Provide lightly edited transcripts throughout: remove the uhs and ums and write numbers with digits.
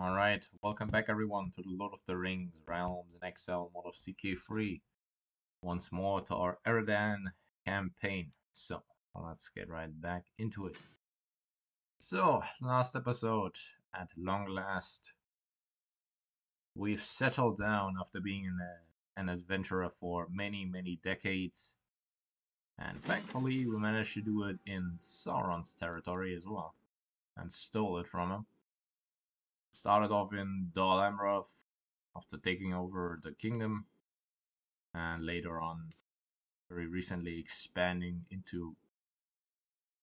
Alright, welcome back everyone to the Lord of the Rings Realms in Exile mod of CK3. Once more to our Eradan campaign. So, let's get right back into it. So, last episode, at long last, we've settled down after being an adventurer for many decades. And thankfully, we managed to do it in Sauron's territory as well. And stole it from him. Started off in Dol Amroth after taking over the kingdom, and later on, very recently, expanding into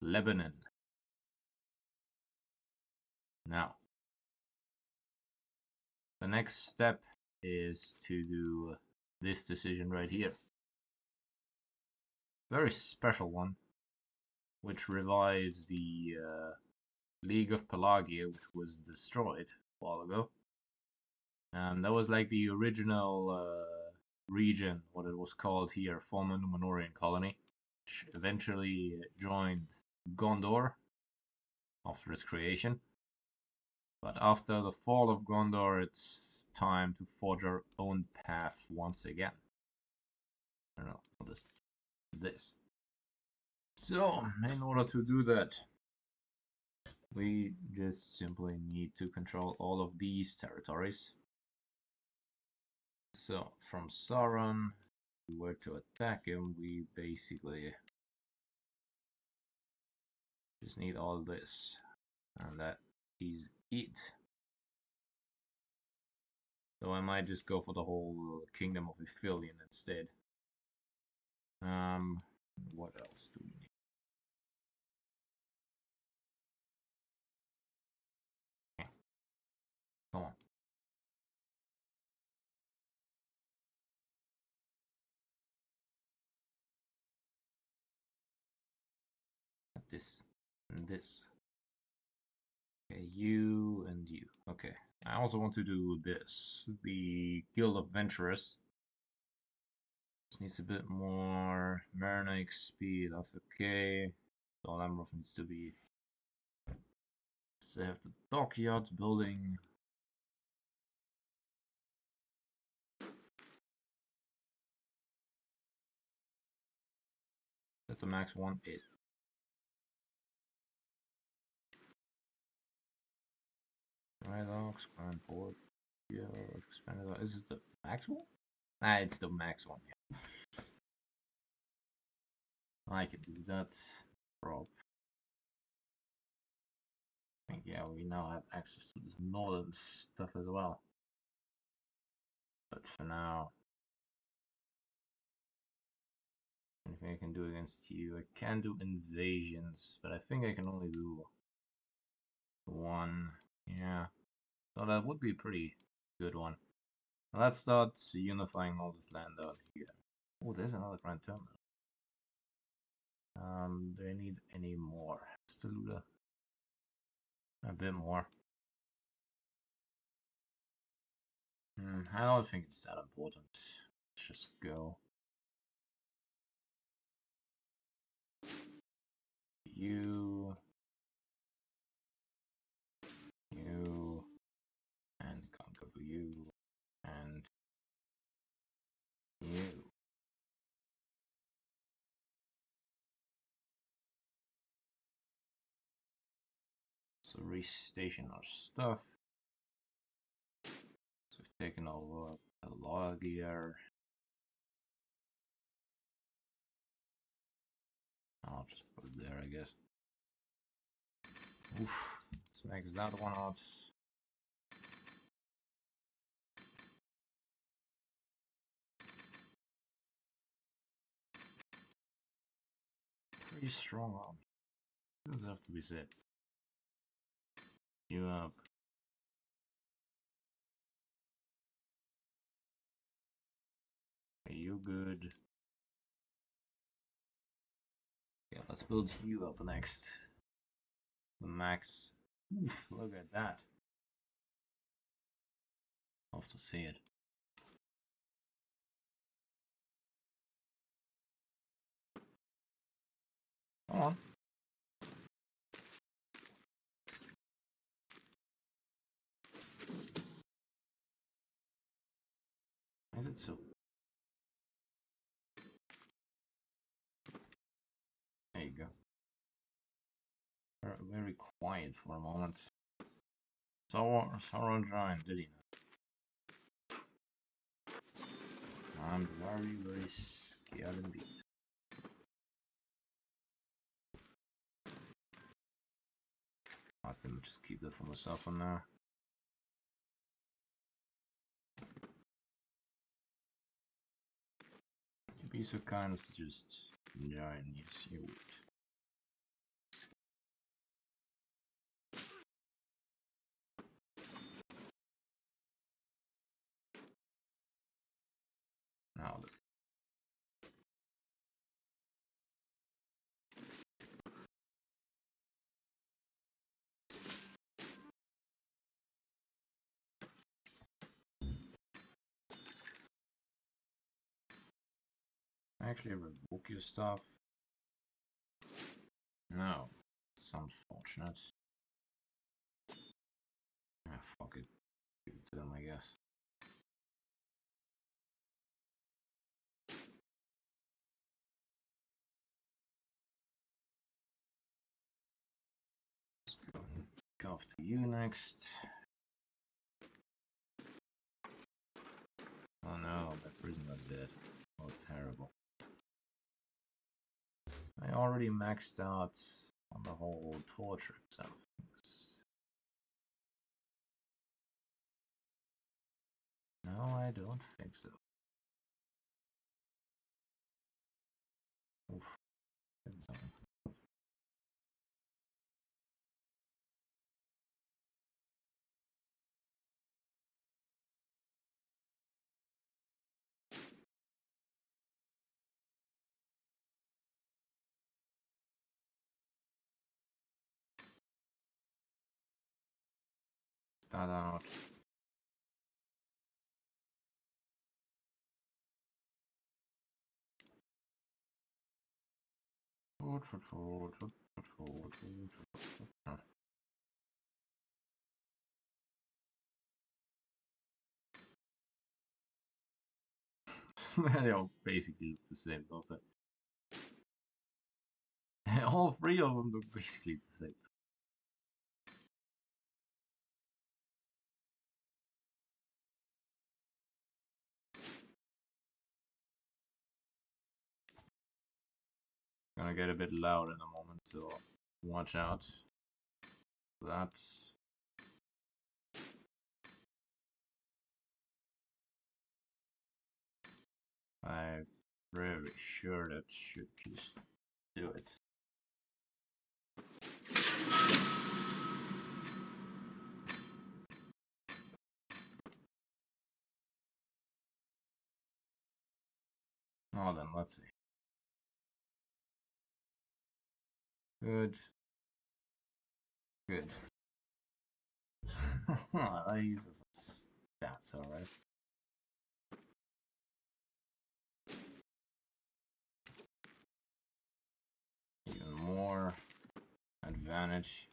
Lebanon. Now, the next step is to do this decision right here. Very special one, which revives the League of Pelargir, which was destroyed a while ago. And that was like the original region, what it was called here, former Numenorian colony, which eventually joined Gondor after its creation. But after the fall of Gondor, it's time to forge our own path once again. I don't know, this. So, in order to do that, we just simply need to control all of these territories. So, from Sauron, if we were to attack him, we basically just need all this. And that is it. So I might just go for the whole kingdom of Refounding instead. What else do we need? Come on. This and this. Okay, you and you. Okay. I also want to do this. The Guild of Venturers. This needs a bit more Mariner XP. That's okay. Dol Amroth needs to be. So they have the dockyards building. That's the max one. It. Dry docks, Grand Port. Yeah, expanded. Is this the max one? Ah, it's the max one. Yeah. I can do that. Prop. I think, yeah, we now have access to this northern stuff as well. But for now, anything I can do against you, I can do invasions, but I think I can only do one. Yeah, so that would be a pretty good one. Now let's start unifying all this land out here. Oh, there's another Grand Terminal. Do I need any more? Still a bit more. I don't think it's that important. Let's just go. You, and conquer you, and you. So restation our stuff. So we've taken over Pelargir. I'll just put it there, I guess. Oof, let's max that one out. Pretty strong arm. Doesn't have to be said. You up. Are you good? Yeah, let's build you up next. The max. Oof, look at that. I'll have to see it. Come on. Is it so? There you go. Very quiet for a moment. Sorrow giant, did he not? I'm very scared indeed. I was gonna just keep that for myself on there. Be so kind as to just join, yes you would. Now look. Actually revoke your stuff. No. It's unfortunate. Ah, fuck it. Give it to them, I guess. Let's go off to you next. Oh no, that prisoner's dead. Oh, terrible. I already maxed out on the whole torture itself. No, I don't think so. Oof. Start out. They all basically look the same, don't they? All three of them look basically the same. Gonna get a bit loud in a moment, so watch out. That's I'm very sure that should just do it. Oh, then let's see. Good. Good. These are some stats, alright. Even more advantage.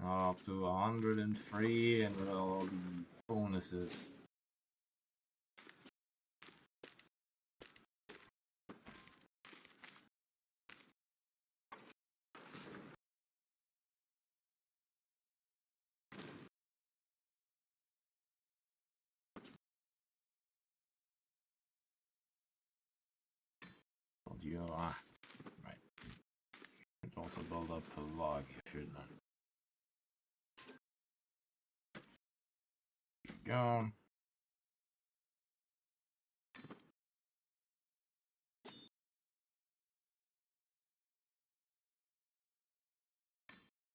Up to 103 and with all the bonuses. You are right. It's also build up Pelargir, shouldn't it? Go.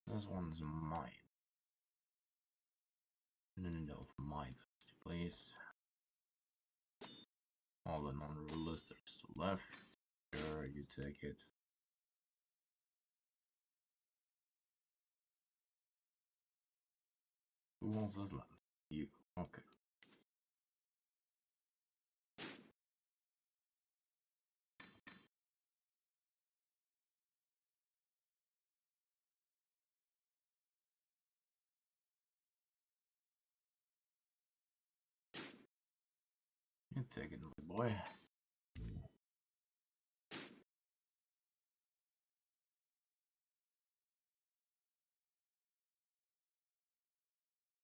This one's mine. No, mine, please. All the non-rulers that are still left. Sure, you take it. Who wants this land? You. Okay. You take it, my boy.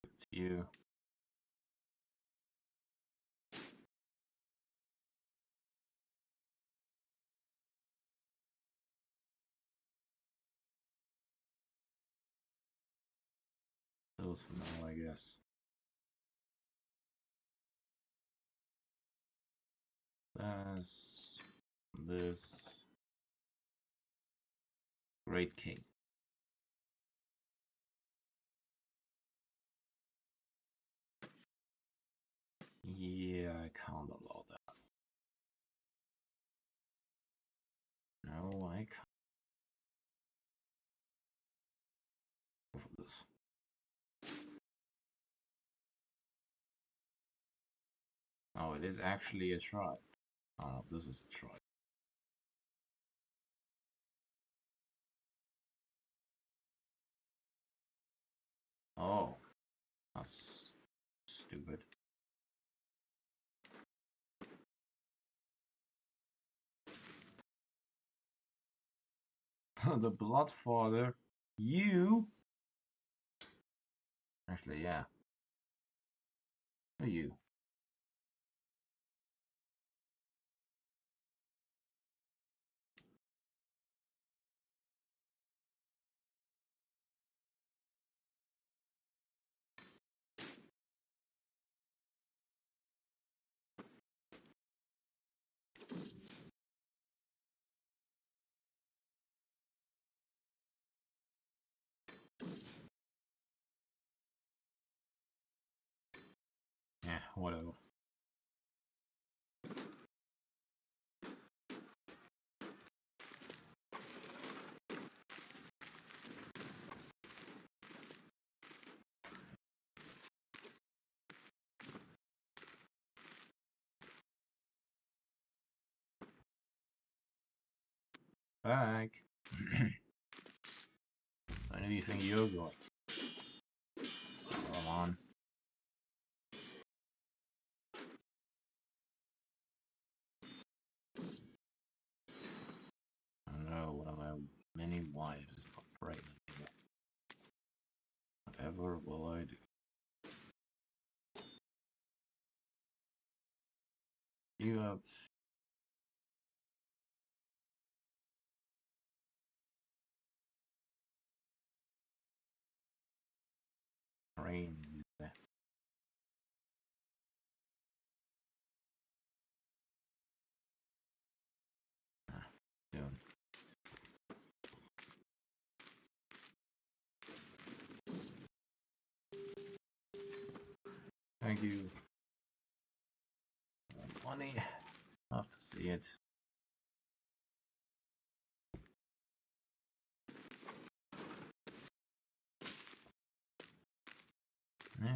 It's you. Those for now, I guess. This. Great king. Yeah, I can't allow that. No, I can't go for this. Oh, it is actually a tribe. Oh, this is a tribe. Oh, that's stupid. The Bloodfather. You? Actually, yeah. You. Yeah, whatever. Back. Where do you think you're going? Saruman. I don't know, one of my many wives is not pregnant anymore. Whatever will I do? You out. Trains you there. Soon. Thank you. Money. Love to see it. Yeah.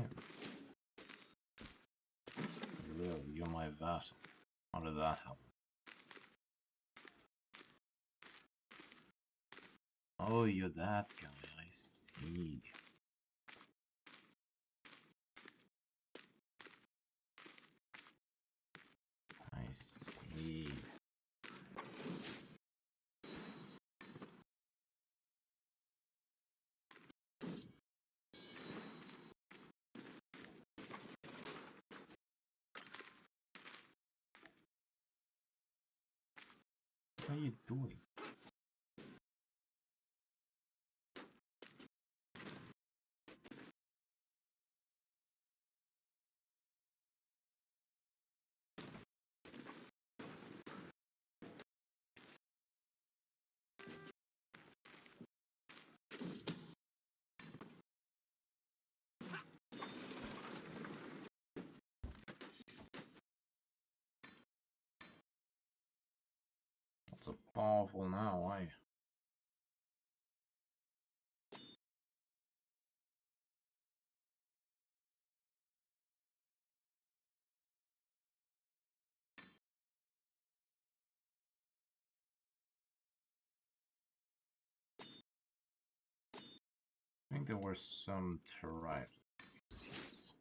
You're my vassal. How did that happen? Oh, you're that guy. I see. I see. What are you doing? That's so powerful now, why? I think there were some tribes. Yes.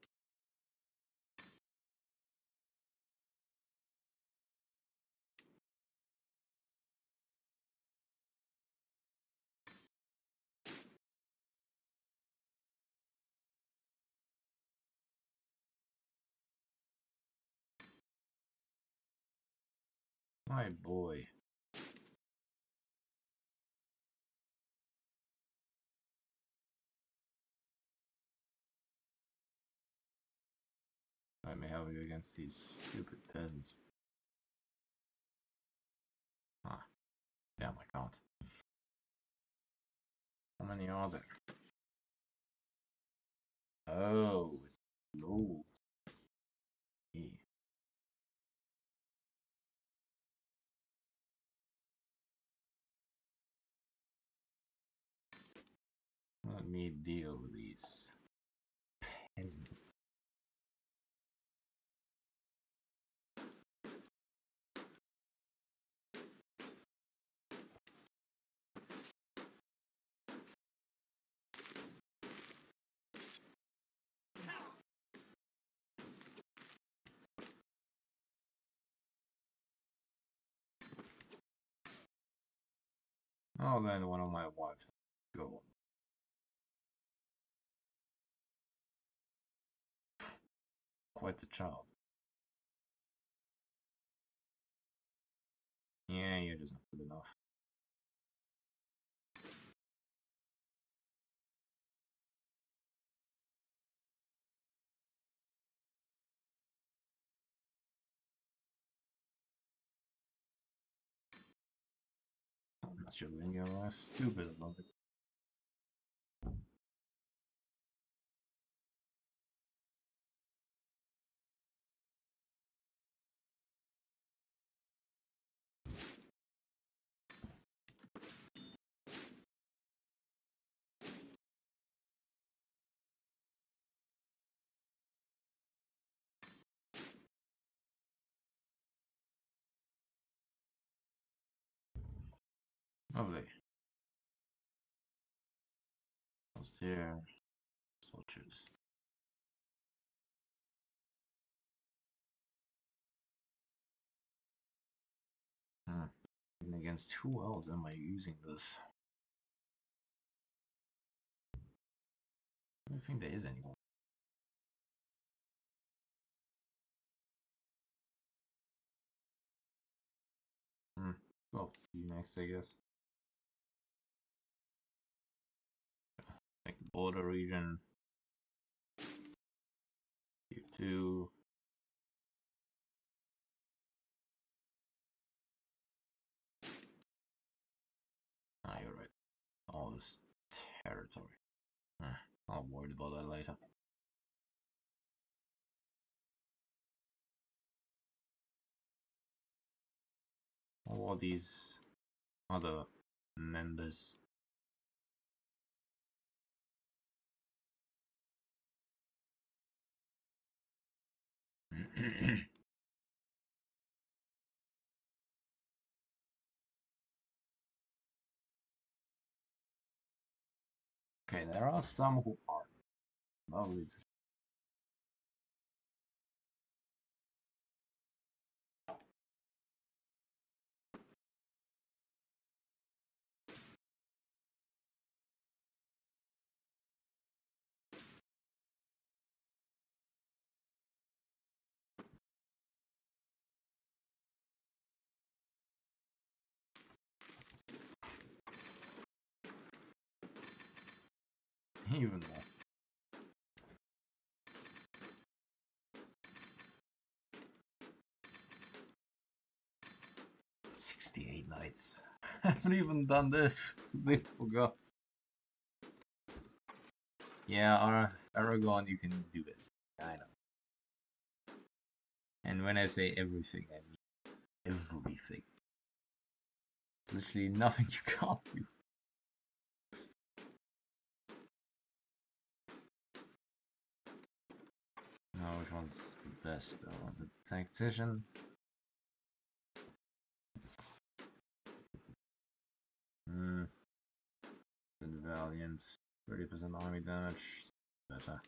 My boy. Let me help you against these stupid peasants. Ah, damn, I can't. How many are there? Oh, it's low. Yeah. Let me deal with these peasants. Oh, then one of my wives. Go. Quite a child. Yeah, you're just not good enough. I'm not sure when you're stupid about it. Lovely. What's here? Soldiers. Hmm. And against who else am I using this? I don't think there is anyone. Hmm. Well, you next, I guess. Like the border region. You two. Ah, you're right. All this territory. I'll worry about that later. All of these other members. Okay, there are some who are. Lovely. Even more. 68 nights. I haven't even done this. They forgot. Yeah, Aragon, you can do it. I know. And when I say everything, I mean everything. Literally nothing you can't do. Now, which one's the best? One's a tactician. Hmm. The Valiant. 30% army damage. Better.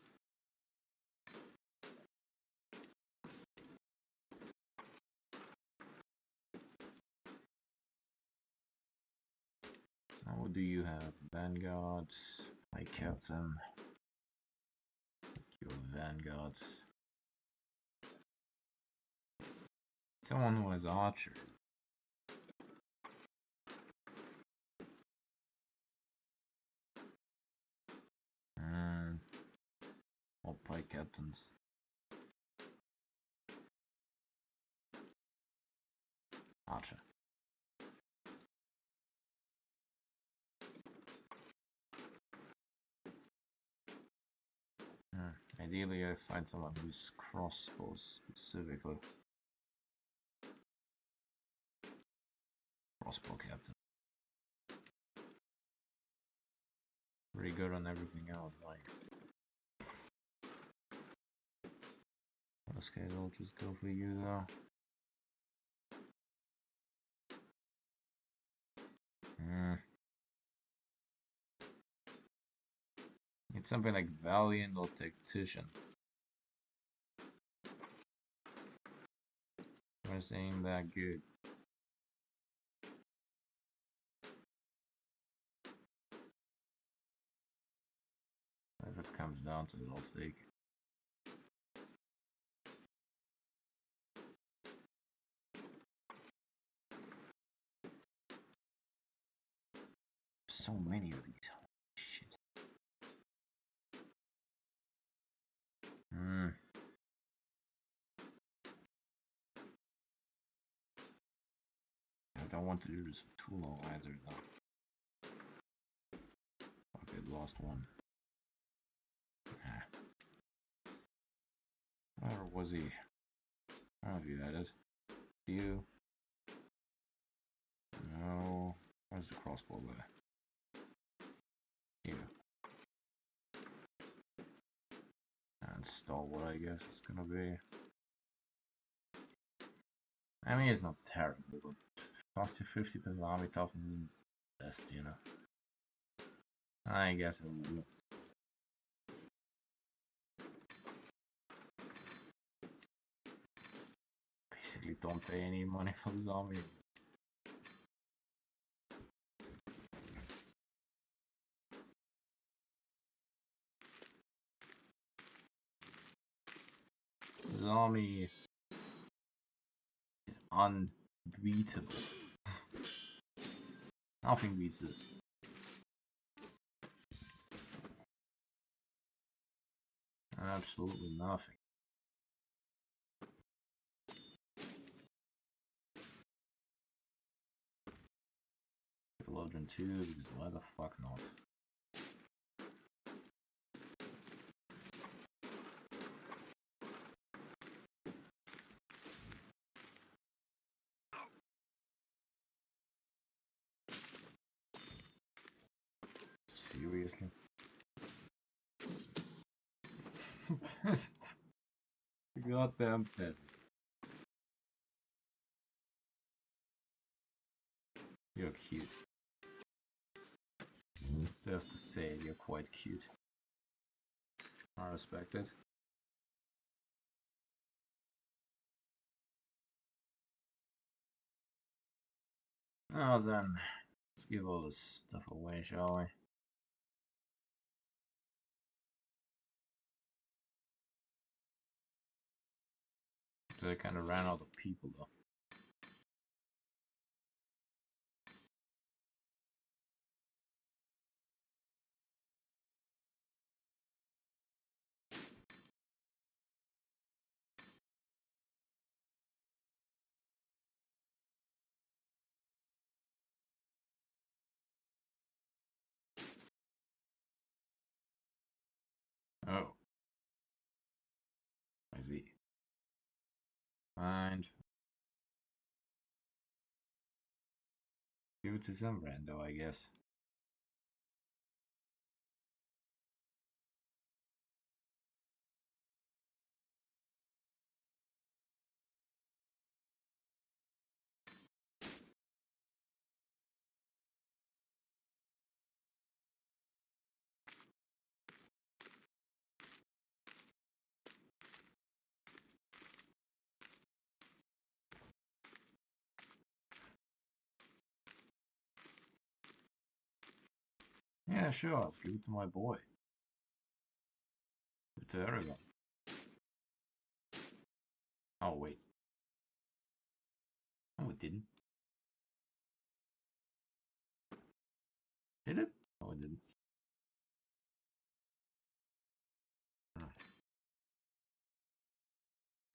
Now, what do you have? Vanguard. My captain. Your Vanguard. Someone who has archer. like captains. Archer. Ideally, I find someone who's crossbows specifically. Crossbow captain. Pretty good on everything else, like. In this case, I'll just go for you though. Need something like Valiant or Tactician. This ain't that good. If it comes down to it, I'll take it. So many of these. Shit. I don't want to do this for too long either, though. Okay, lost one. Where was he? I don't know if you had it. You. No. Where's the crossbow guy? Here. And stalwart, I guess it's gonna be. I mean, it's not terrible, but plus 50% army toughness isn't the best, you know. I guess it will. Basically, don't pay any money for the zombie. The army is unbeatable. Nothing beats this. Absolutely nothing. Pelargir 2, because why the fuck not? Seriously? Peasants. Goddamn peasants. You're cute. I have to say, you're quite cute. I respect it. Now then, let's give all this stuff away, shall we? So I kind of ran out of people though. Oh. I see. And give it to some rando, I guess. Yeah, sure, let's give it to my boy. Give it to Eradan. Oh, wait. No, it didn't. Did it? No, it didn't.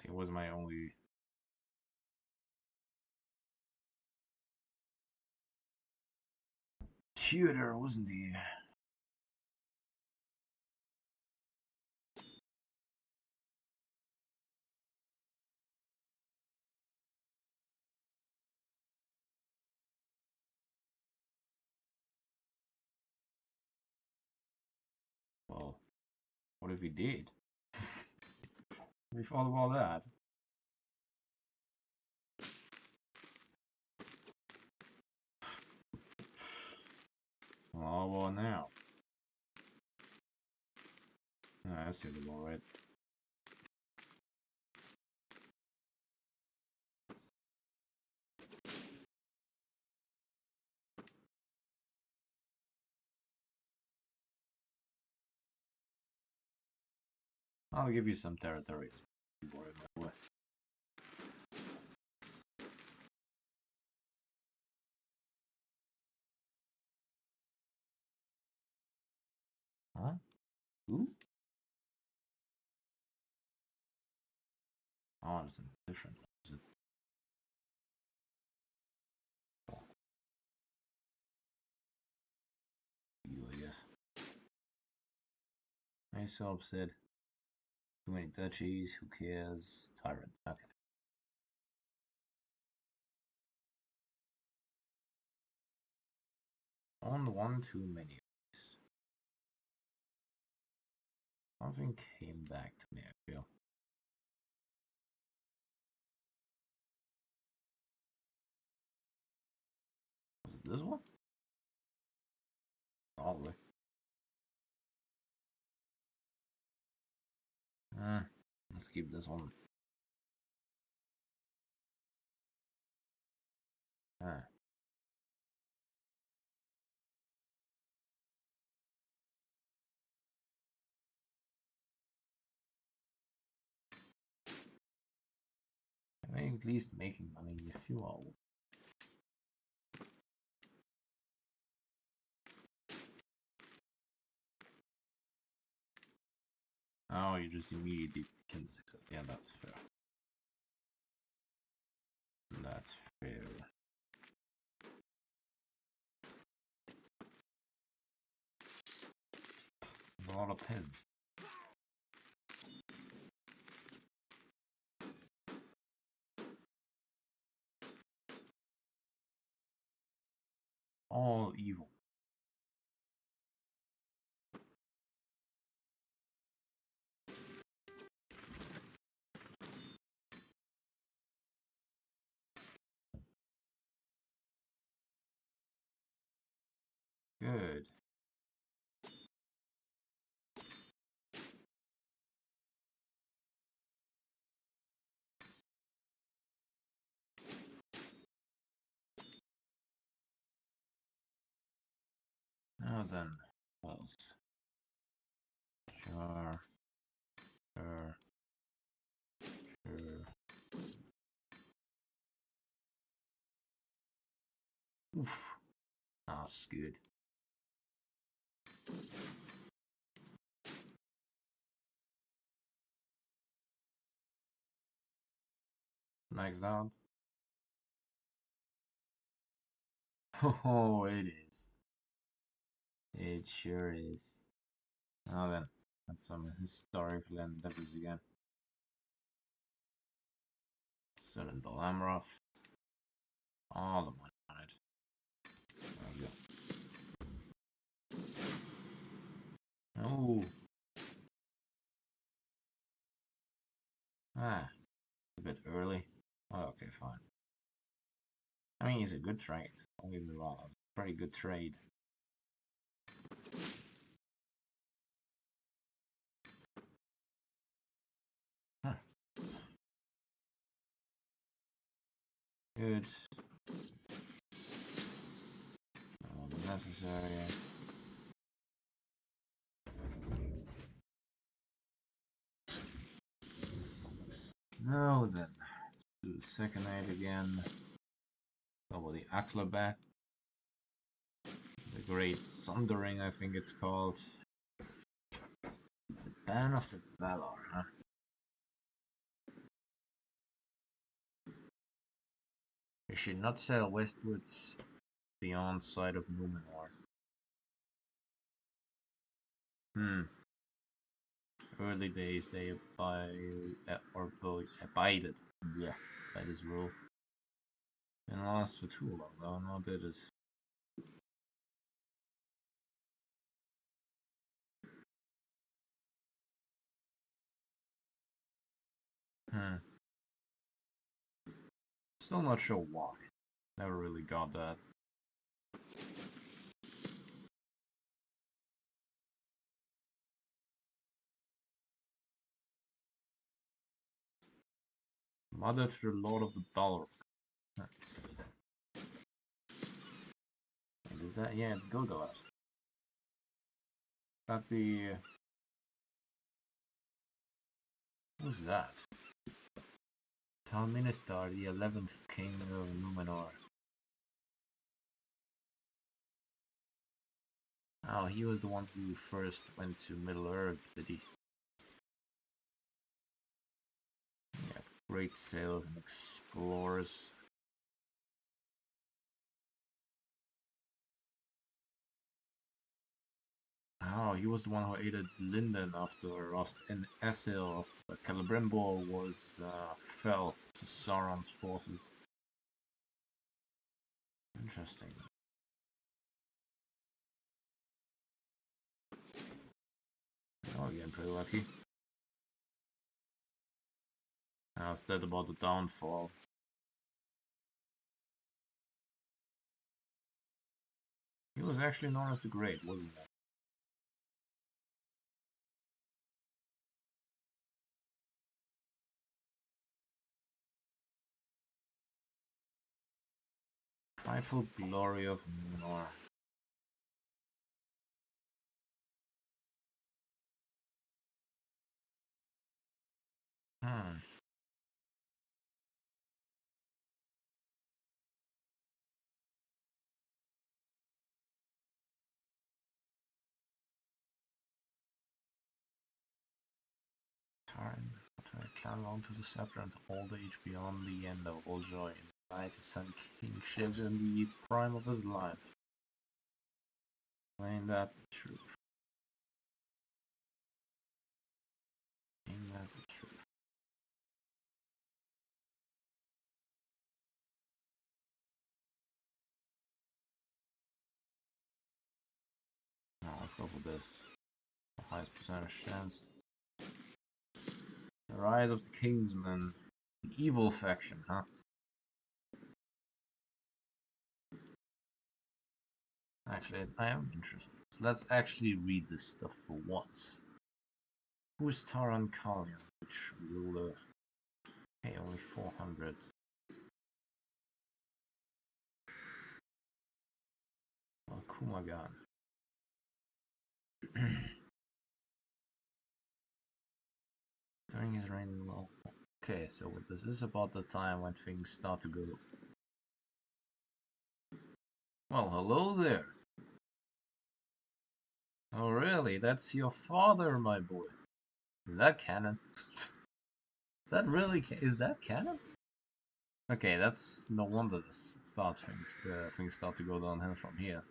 It was my only... Cuter, wasn't he? Well, what if he did? We thought about that. Well, what now? Ah, that seems about right. I'll give you some territories. Huh? Who? Oh, it's different. Is it? Oh, you, I guess. I'm so upset. Too many duchies. Who cares? Tyrant. Okay. On one too many of these. Something came back to me, I feel. Was it this one? Probably. Let's keep this one. Ah. I mean, at least making money if you are. Oh, you just immediately can success. Yeah, that's fair. That's fair. There's a lot of peasants. All evil. Good. Now then, what else? Sure. Sure. Sure. Oof. That's good. Next out. Oh, it is. It sure is. Now then, have some historical endeavors again. Southern Belamroth. All the money on it. Let's go. Oh. Ah. A bit early. Oh, okay, fine. I mean, it's a good trade. Don't get me wrong. Pretty good trade. Huh. Good. Not necessary. Now then, let's do the second aid again. Double the Acrobat. The Great Sundering, I think it's called. The Ban of the Valor, huh? They should not sail westwards beyond sight of Numenor. Early days they abided by this rule. Didn't last for too long though, nor did it. Still not sure why. Never really got that. Mother to the Lord of the Balrog. Is that? Yeah, it's Gilgalad. Got the... Who's that? Talministar, the 11th king of Numenor. Oh, he was the one who first went to Middle-earth, did he? Yeah, great sailors and explorers. Oh, he was the one who aided Linden after Rost and Essil, but Celebrimbor was fell to Sauron's forces. Interesting. Oh, again, pretty lucky. I was dead about the downfall. He was actually known as the Great, wasn't he? Prideful glory of Numenor. I clung on to the scepter until old age beyond the end of all joy. In the night his son kingship in the prime of his life. Ain't that the truth? Ain't that the truth? Now let's go for this. The highest percentage chance. The rise of the Kingsmen. The evil faction, huh? Actually, I am interested. So let's actually read this stuff for once. Who's Taran Kalian? Which ruler? Hey, only 400. Well, Kumagan. During his reign, well, okay, so this is about the time when things start to go. Well, hello there. Oh, really? That's your father, my boy. Is that canon? Is that really? Is that canon? Okay, that's no wonder this things start to go downhill from here.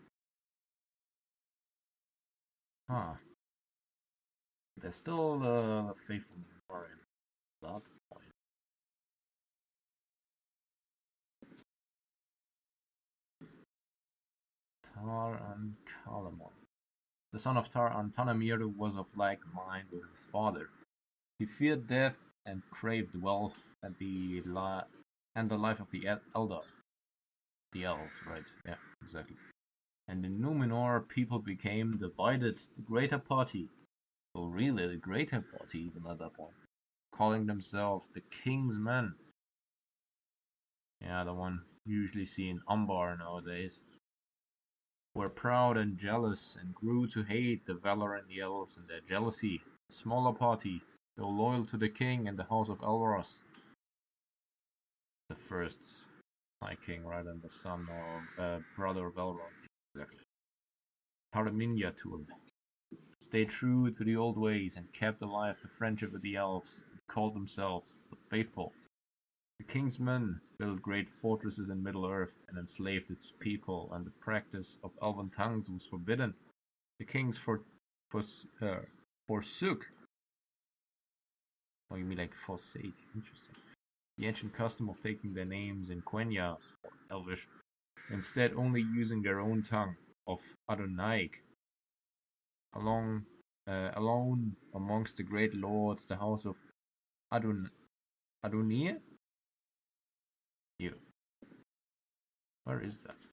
Huh. There's still the faithful Memorial at that point. Tar and Kalamon. The son of Tar and Tanamiru was of like mind with his father. He feared death and craved wealth and the life of the Eldar. The elves, right? Yeah, exactly. And in Numenor, people became divided. The greater party, or really the greater party even at that point, calling themselves the King's Men. Yeah, the one usually seen in Umbar nowadays. Were proud and jealous and grew to hate the Valar and the Elves and their jealousy. The smaller party, though loyal to the king and the house of Elros. The first High King, right, and the son or brother of Elrond, exactly. Paraminya stayed true to the old ways and kept alive the friendship with the elves, and called themselves the Faithful. The king's men built great fortresses in Middle-earth and enslaved its people, and the practice of elven tongues was forbidden. The kings forsook. Oh, you mean like forsake? Interesting. The ancient custom of taking their names in Quenya, or Elvish, instead only using their own tongue of Adonaic. Alone amongst the great lords, the house of Adonia? You. Where is that?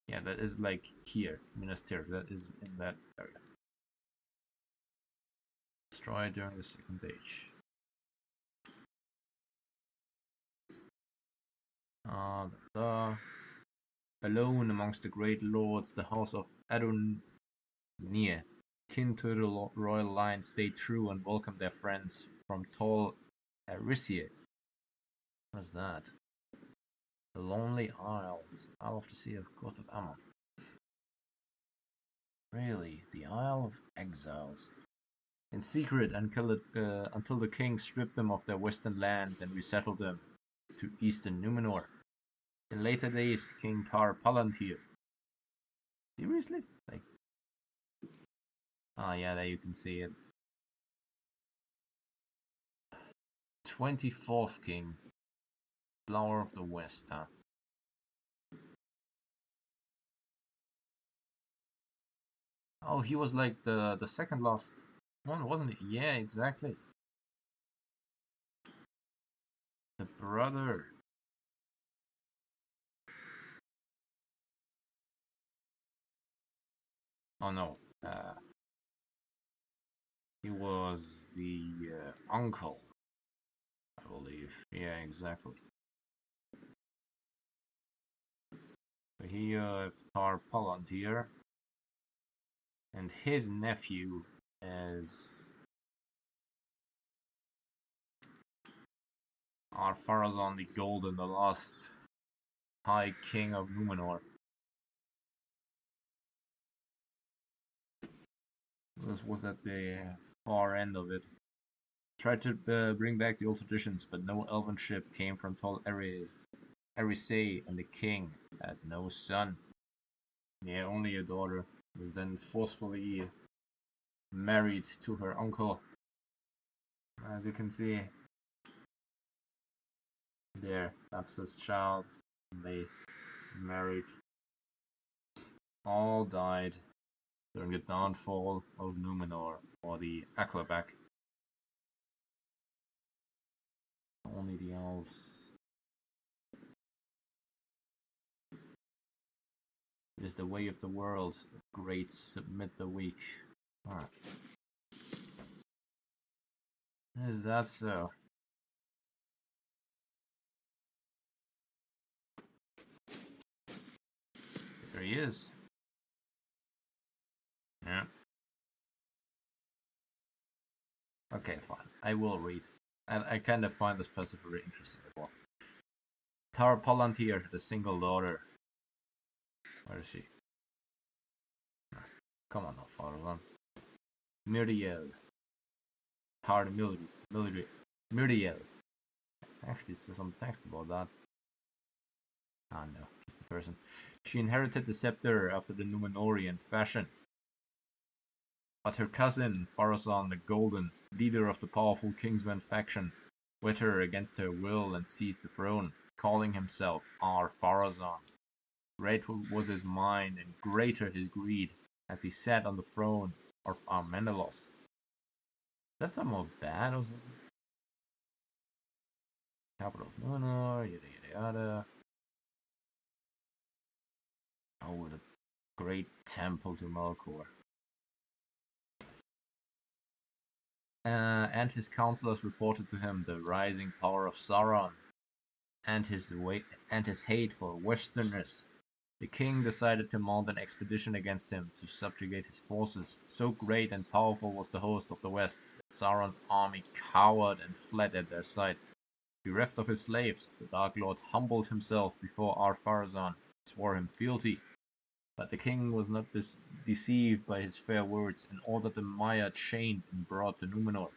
Yeah, that is like here, Minas Tirith. That is in that area. Destroyed during the Second Age. Alone amongst the great lords, the house of Adonia, kin to the royal line, stayed true and welcomed their friends from tall Aricia. What is that? The Lonely Isles, Isle of the Sea of Coast of Ammon. Really, the Isle of Exiles. In secret until the king stripped them of their western lands and resettled them to eastern Numenor. In later days, King Palantir. Seriously? Like, oh yeah, there you can see it. 24th king. Flower of the West, huh? Oh, he was like the second last one, wasn't he? Yeah, exactly. The brother. Oh no. He was the uncle, I believe. Yeah, exactly. So here have Palantir, and his nephew is Ar-Pharazôn the Golden, the last High King of Numenor. This was at the far end of it. Tried to bring back the old traditions, but no elven ship came from Tol Eressëa, and the king had no son. Yeah, only a daughter, was then forcefully married to her uncle. As you can see, there, that's his child. They married. All died during the downfall of Numenor, or the Aklabak. Only the elves. It is the way of the world. The great submit the weak. Alright. Is that so? There he is. Yeah. Okay, fine. I will read. I kind of find this passage very interesting as well. Palantir had a single daughter. Where is she? Come on now, Pharazôn. Miriel. Miriel. Actually, says some text about that. Ah, no, just the person. She inherited the scepter after the Numenorian fashion. But her cousin, Pharazôn the Golden, leader of the powerful Kingsman faction, wed her against her will and seized the throne, calling himself Ar-Pharazôn. Great was his mind and greater his greed as he sat on the throne of Ar-Menelaos. That's somehow bad or something? Capital of Numenor, yada yada yada. Oh, the great temple to Melkor. And his counselors reported to him the rising power of Sauron and his hate for Westerners. The king decided to mount an expedition against him to subjugate his forces. So great and powerful was the host of the West that Sauron's army cowered and fled at their sight. Bereft of his slaves, the Dark Lord humbled himself before Ar-Pharazôn, swore him fealty. But the king was not deceived by his fair words and ordered the mire chained and brought to Numenor.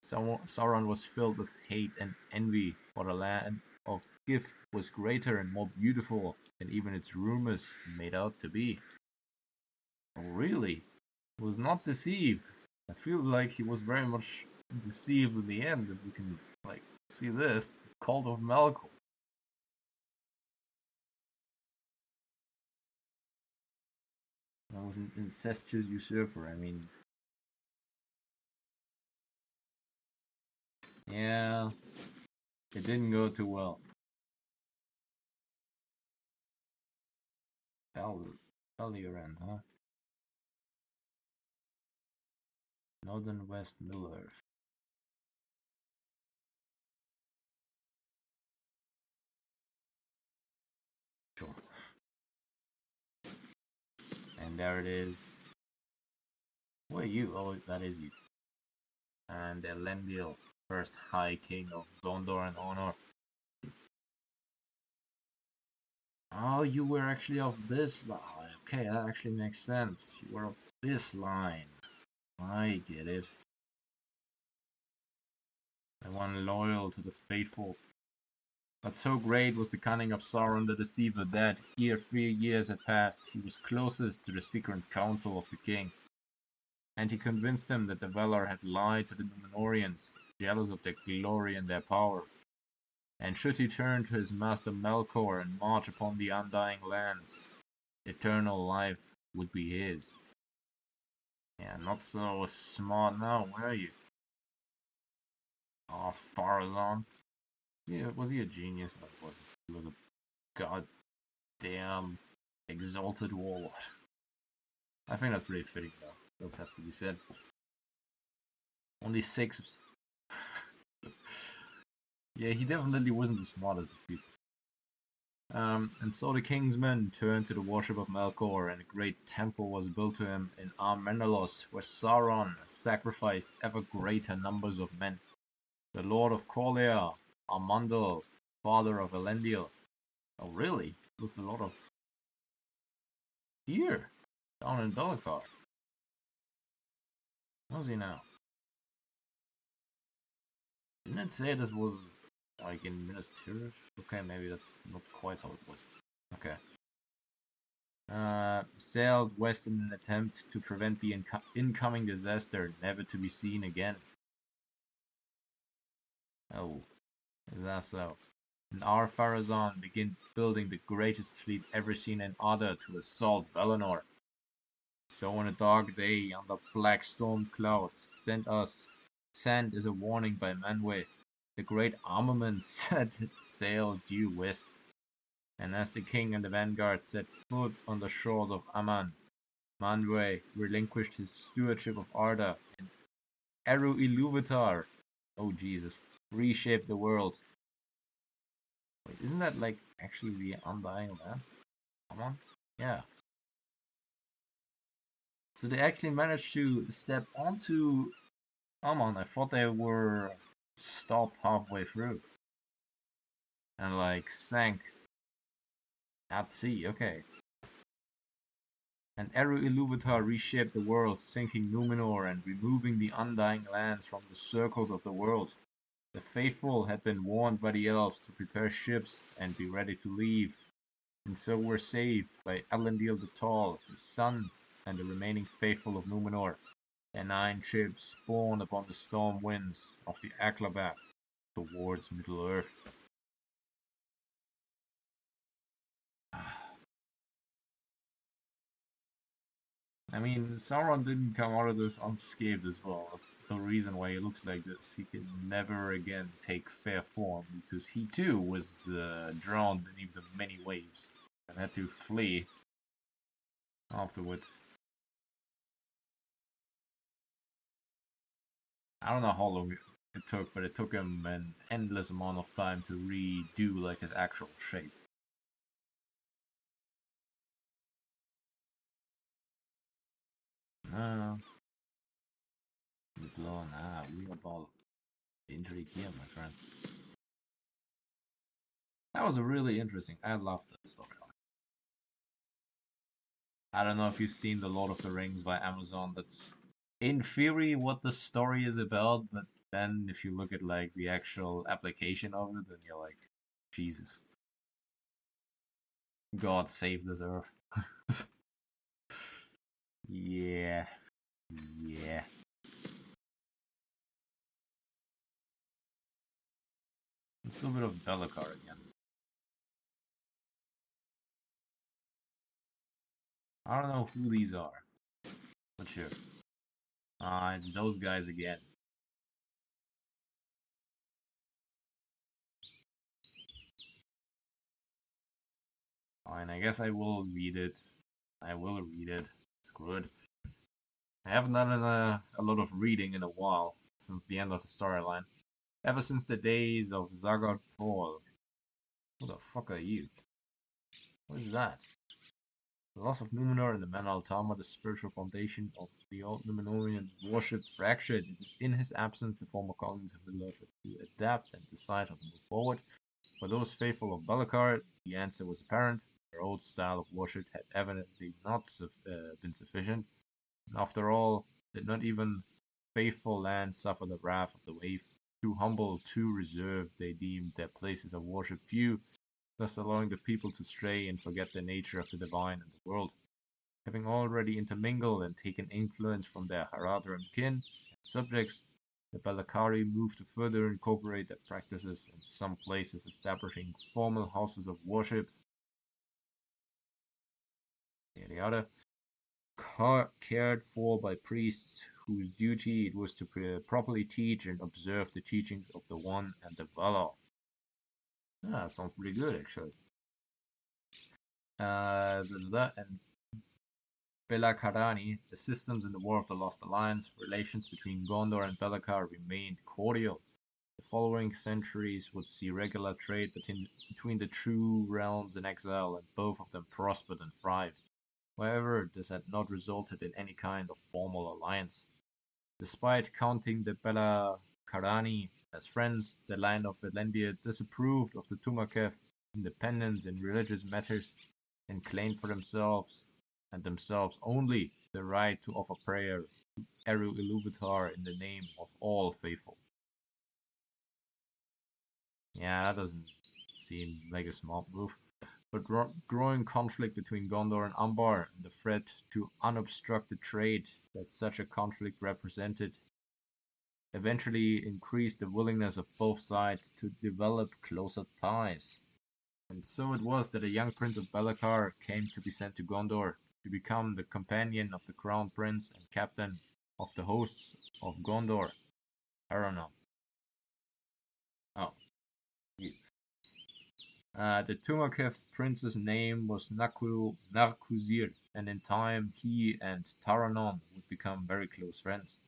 Sauron was filled with hate and envy, for the land of gift was greater and more beautiful than even its rumors made out to be. Oh, really? He was not deceived. I feel like he was very much deceived in the end, if we can, like, see this. The Cult of Melkor. That was an incestuous usurper, I mean... Yeah, it didn't go too well. Pelargir, huh? Northern West Middle-earth. Sure. And there it is. Who are you? Oh, that is you. And Elendil, first High King of Gondor and Honor. Oh, you were actually of this line. Okay, that actually makes sense. You were of this line. I get it. The one loyal to the faithful. But so great was the cunning of Sauron the Deceiver that, ere 3 years had passed, he was closest to the secret council of the king. And he convinced them that the Valar had lied to the Númenóreans, jealous of their glory and their power. And should he turn to his master Melkor and march upon the undying lands, eternal life would be his. Yeah, not so smart now, were you? Oh, Farazan. Yeah, was he a genius? No, he wasn't. He was a goddamn exalted warlord. I think that's pretty fitting, though. Does have to be said. Only 6. Yeah, he definitely wasn't as smart as the people. And so the king's men turned to the worship of Melkor, and a great temple was built to him in Ar-Menelaos, where Sauron sacrificed ever greater numbers of men. The Lord of Corlear, Armandel, father of Elendil. Oh, really? He was the Lord of here, down in Belakar. Was he now? Didn't it say this was like in Minas Tirith? Okay, maybe that's not quite how it was. Okay. Sailed west in an attempt to prevent the incoming disaster, never to be seen again. Oh, is that so? And Ar-Pharazôn began building the greatest fleet ever seen in Ada to assault Valinor. So on a dark day, under black storm clouds, sent as a warning by Manwë, the great armament set sail due west. And as the king and the vanguard set foot on the shores of Aman, Manwë relinquished his stewardship of Arda, and Eru Ilúvatar, oh Jesus, reshaped the world. Wait, isn't that like actually the Undying Lands? Come on. Yeah. So they actually managed to step onto Amon. I thought they were stopped halfway through. And like sank at sea, okay. And Eru Ilúvatar reshaped the world, sinking Númenor and removing the Undying Lands from the circles of the world. The faithful had been warned by the elves to prepare ships and be ready to leave, and so were saved by Elendil the Tall, his sons, and the remaining faithful of Númenor. Their 9 ships borne upon the storm winds of the Aklabat towards Middle-earth. I mean, Sauron didn't come out of this unscathed as well. That's the reason why he looks like this. He can never again take fair form, because he too was drowned beneath the many waves and had to flee afterwards. I don't know how long it took, but it took him an endless amount of time to redo like his actual shape. No. We about injury here, my friend. That was a really interesting. I loved that story. I don't know if you've seen The Lord of the Rings by Amazon. That's in theory what the story is about, but Then if you look at like the actual application of it, then you're like, Jesus. God save this earth. Yeah. Yeah. Let's do a bit of Bellacar again. I don't know who these are. But sure. It's those guys again. Fine, I guess I will read it. I will read it. Screw it. I haven't done a lot of reading in a while, since the end of the storyline. Ever since the days of Zagar Thor. Who the fuck are you? What is that? The loss of Numenor and the Man Altama, the spiritual foundation of the old Numenorian warship, fractured. In his absence, the former colonies have been left to adapt and decide how to move forward. For those faithful of Bellacar, the answer was apparent. Their old style of worship had evidently not been sufficient. And after all, did not even faithful land suffer the wrath of the wave? Too humble, too reserved, they deemed their places of worship few, thus allowing the people to stray and forget the nature of the divine and the world. Having already intermingled and taken influence from their Haradrim kin and subjects, the Balakari moved to further incorporate their practices, in some places establishing formal houses of worship, yada yada, cared for by priests whose duty it was to properly teach and observe the teachings of the One and the Valar. Ah, that sounds pretty good, actually. And Belakarani, the systems in the War of the Lost Alliance, relations between Gondor and Belakar remained cordial. The following centuries would see regular trade between the two realms in exile, and both of them prospered and thrived. However, this had not resulted in any kind of formal alliance. Despite counting the Belakarani as friends, the line of Valendia disapproved of the Tumakev independence in religious matters and claimed for themselves and themselves only the right to offer prayer to Eru Iluvatar in the name of all faithful. Yeah, that doesn't seem like a smart move. But growing conflict between Gondor and Umbar and the threat to unobstructed trade that such a conflict represented eventually increased the willingness of both sides to develop closer ties. And so it was that a young prince of Belakar came to be sent to Gondor to become the companion of the crown prince and captain of the hosts of Gondor, Eradan. Oh, yeah. The Tumakev prince's name was Narkuzir, and in time he and Taranon would become very close friends.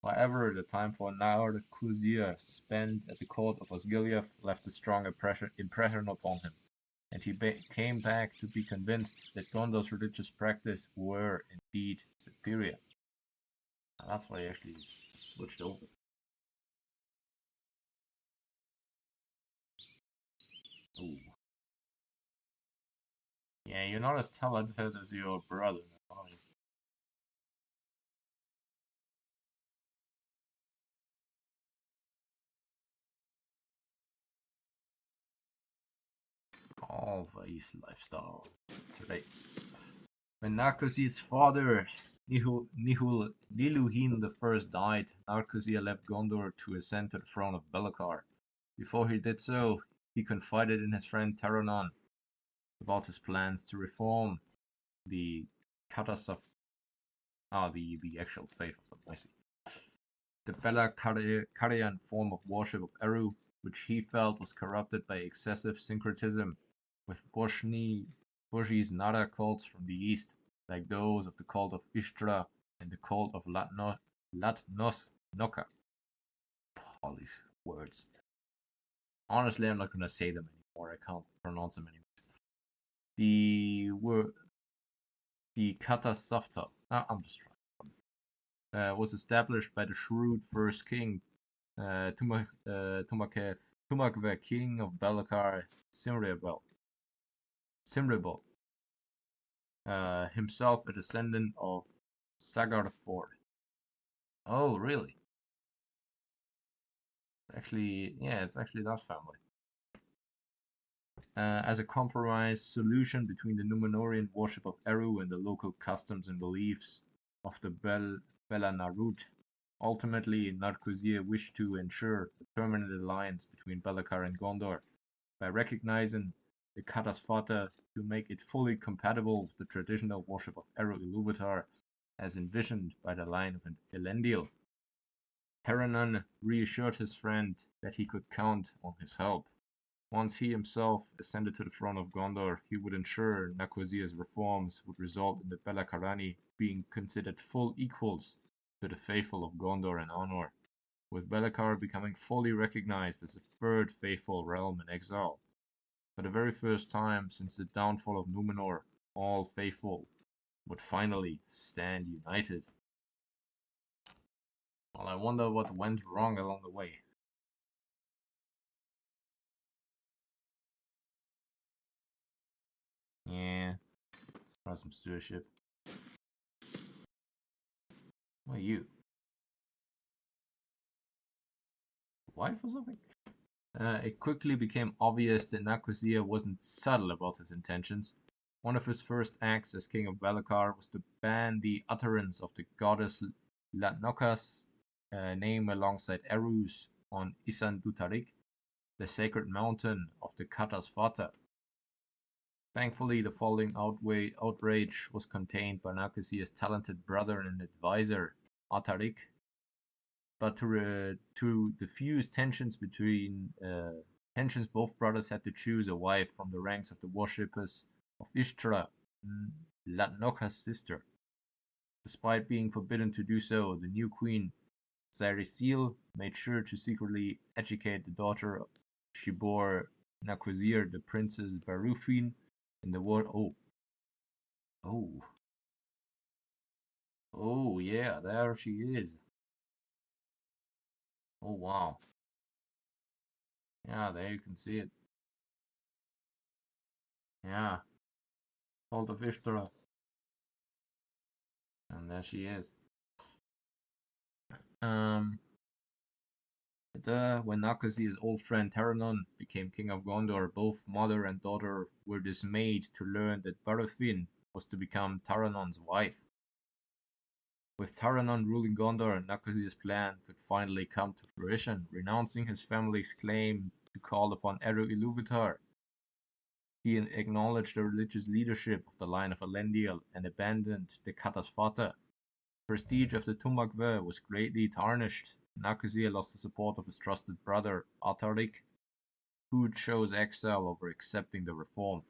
However, the time for Narkuzir spent at the court of Osgiliath left a strong impression upon him, and he came back to be convinced that Gondor's religious practice were indeed superior. And that's why he actually switched over. Ooh. Yeah, you're not as talented as your brother, are you? All these lifestyle traits. When Narcos's father, Niluhin I, died, Narcosia left Gondor to ascend to the throne of Belakar. Before he did so, he confided in his friend Taranon about his plans to reform the Katasaf, the actual faith of the Mysi. The Belakarian form of worship of Eru, which he felt was corrupted by excessive syncretism with Boshi's Nara cults from the east, like those of the cult of Ishtra and the cult of Latnosnoka. All these words. Honestly, I'm not going to say them anymore. I can't pronounce them anymore. The word, the Kata Safta, I'm just trying, was established by the shrewd first king, Tumakve, king of Belakar, Simribel, himself a descendant of Sagarthor. Oh, really? Actually, yeah, it's actually that family. As a compromise solution between the Númenórean worship of Eru and the local customs and beliefs of the Belanarut. Ultimately, Narkozir wished to ensure a permanent alliance between Belakar and Gondor by recognizing the Katasfata to make it fully compatible with the traditional worship of Eru Ilúvatar as envisioned by the line of Elendil. Eradan reassured his friend that he could count on his help. Once he himself ascended to the throne of Gondor, he would ensure Narkozir's reforms would result in the Belakarani being considered full equals to the faithful of Gondor in honor, with Belakar becoming fully recognized as a third faithful realm in exile. For the very first time since the downfall of Númenor, all faithful would finally stand united. Well, I wonder what went wrong along the way. Yeah, let's try some stewardship. What are you? Wife or something? It quickly became obvious that Narkozir wasn't subtle about his intentions. One of his first acts as king of Belakar was to ban the utterance of the goddess Latnoka's name alongside Eru's on Isan Dutarik, the sacred mountain of the Katasfata. Thankfully, the following outrage was contained by Narkozir's talented brother and advisor, Atarik. But to diffuse tensions both brothers had to choose a wife from the ranks of the worshippers of Ishtra, Latnoka's sister. Despite being forbidden to do so, the new queen, Zairisil, made sure to secretly educate the daughter she bore Narkozir, the Princess Barufin, in the word. Oh, yeah, there she is. Oh, wow. Yeah, there you can see it. Yeah, Cult of Ishtar. And there she is. Um, when Narkozir's old friend Taranon became king of Gondor, both mother and daughter were dismayed to learn that Barufin was to become Taranon's wife. With Taranon ruling Gondor, Narkozir's plan could finally come to fruition, renouncing his family's claim to call upon Eru Ilúvatar. He acknowledged the religious leadership of the line of Elendil and abandoned the Katasfata. Prestige of the Tumagve was greatly tarnished. Narkozir lost the support of his trusted brother, Atarik, who chose exile over accepting the reform.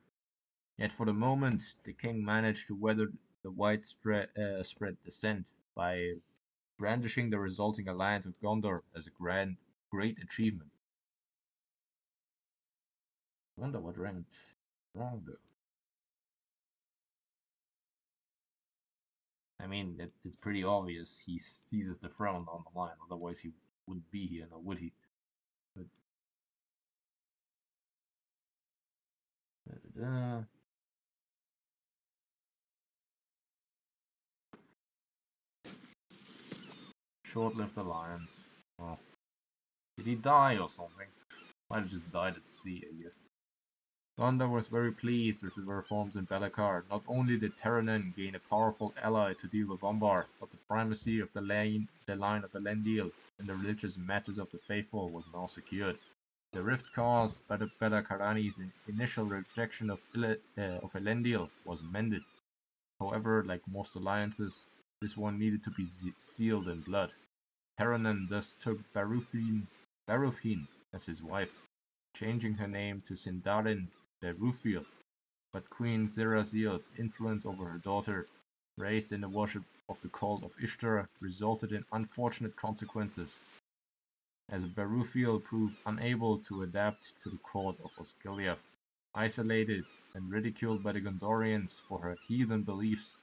Yet for the moment, the king managed to weather the widespread dissent by brandishing the resulting alliance with Gondor as a great achievement. I wonder what went wrong though. I mean, it's pretty obvious he seizes the throne on the line, otherwise he wouldn't be here, now would he? But, short-lived alliance. Oh, did he die or something? Might have just died at sea, I guess. Gondor was very pleased with the reforms in Belakar. Not only did Teranen gain a powerful ally to deal with Umbar, but the primacy of the line of Elendil in the religious matters of the faithful was now secured. The rift caused by the Belakarani's initial rejection of Elendil was mended. However, like most alliances, this one needed to be sealed in blood. Teranen thus took Barufin as his wife, changing her name to Sindarin de Rufiel. But Queen Zerazil's influence over her daughter, raised in the worship of the cult of Ishtar, resulted in unfortunate consequences, as Barufiel proved unable to adapt to the court of Osgiliath. Isolated and ridiculed by the Gondorians for her heathen beliefs,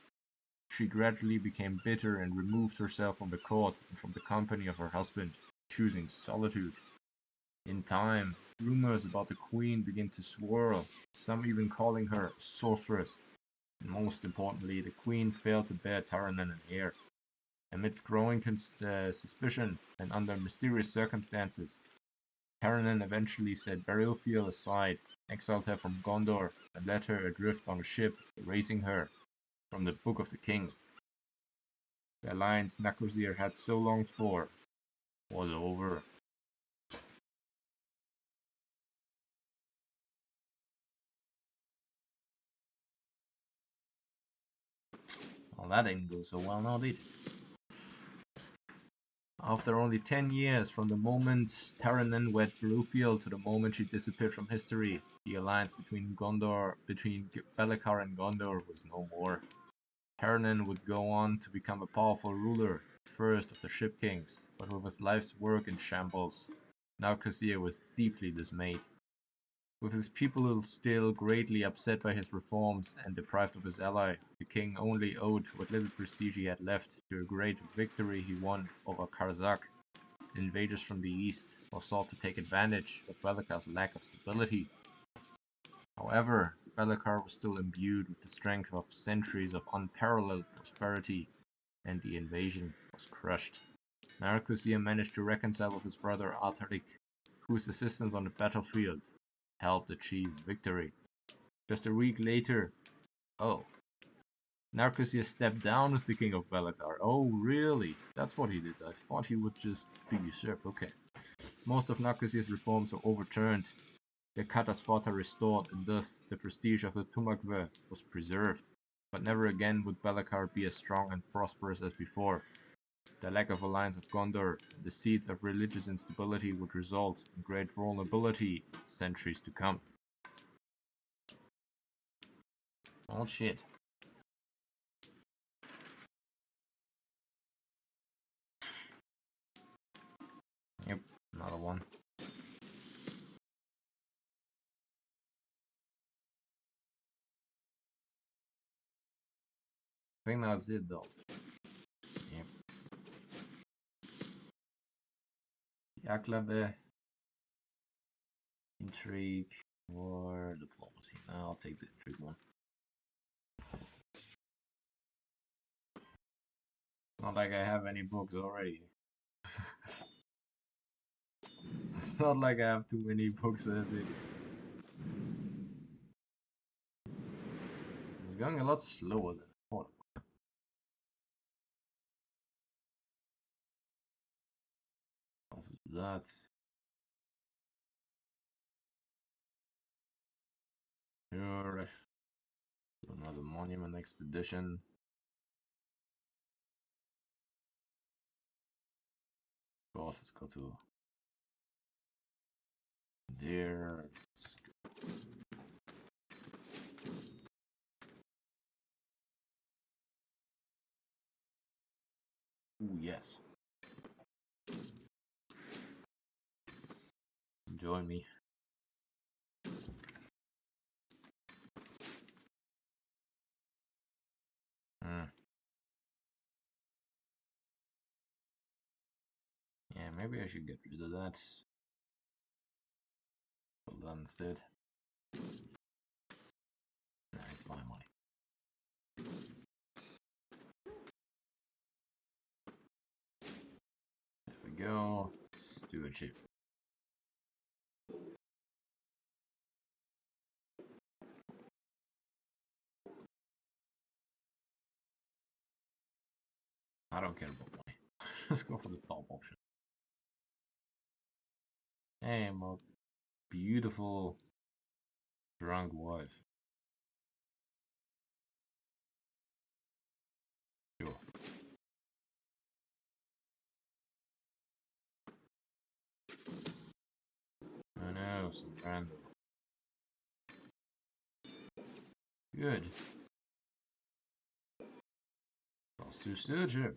she gradually became bitter and removed herself from the court and from the company of her husband, choosing solitude. In time, rumors about the queen began to swirl, some even calling her a sorceress. And most importantly, the queen failed to bear Taranen an heir. Amid growing suspicion and under mysterious circumstances, Eradan eventually set Beryl aside, exiled her from Gondor, and led her adrift on a ship, erasing her from the Book of the Kings. The alliance Narcosia had so longed for was over. Well, that didn't go so well now, did it? After only 10 years from the moment Taranen wed Berufiel to the moment she disappeared from history, the alliance between Belikar and Gondor was no more. Taranen would go on to become a powerful ruler, first of the Ship Kings, but with his life's work in shambles, Narcosia was deeply dismayed. With his people still greatly upset by his reforms and deprived of his ally, the king only owed what little prestige he had left to a great victory he won over Karzak, invaders from the east, who sought to take advantage of Belikar's lack of stability. However, Belikar was still imbued with the strength of centuries of unparalleled prosperity, and the invasion was crushed. Narcosia managed to reconcile with his brother Artarik, whose assistance on the battlefield helped achieve victory. Just a week later, Narcosia stepped down as the king of Belikar. Oh, really? That's what he did. I thought he would just be usurped. Okay. Most of Narcosia's reforms were overturned. The Katas fought are restored, and thus the prestige of the Tumakve was preserved. But never again would Belikar be as strong and prosperous as before. The lack of alliance with Gondor and the seeds of religious instability would result in great vulnerability in centuries to come. Oh shit. Yep, another one. I think that's it though. Yep. Yaklave. Intrigue or diplomacy. No, I'll take the intrigue one. Not like I have any books already. It's not like I have too many books as it is. It's going a lot slower than I thought. What's that? Sure. Another monument expedition. Of course, let's go to there. Let's go. Ooh, yes. Join me. Yeah, maybe I should get rid of that. Well done instead. Nah, it's my money. There we go. Stewardship. I don't care about money. Let's go for the top option. Hey, my beautiful drunk wife. Sure. I know, some random. Good. Plus 2 stewardship.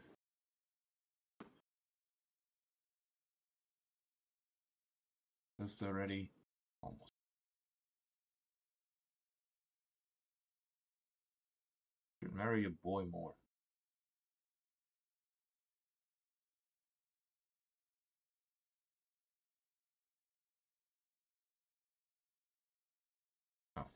That's already almost. Should marry a boy more. Oh.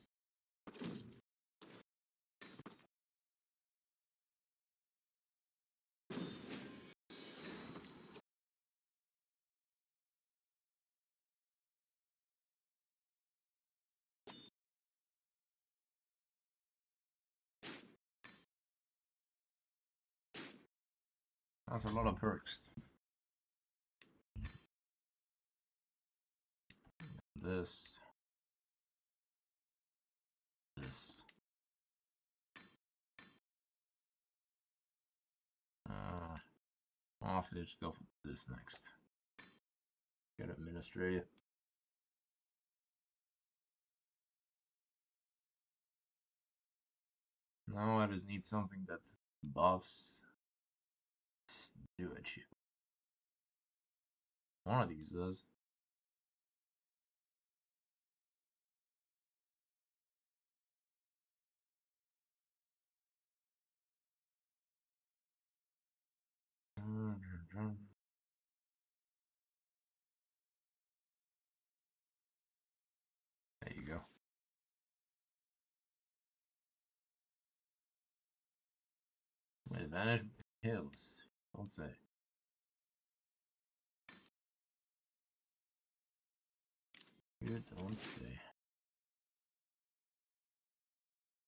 That's a lot of perks. This. This. I'll have to just go for this next. Get administrative. Now I just need something that buffs stewardship. One of these does. There you go. Advantage hills. Don't say. You don't say.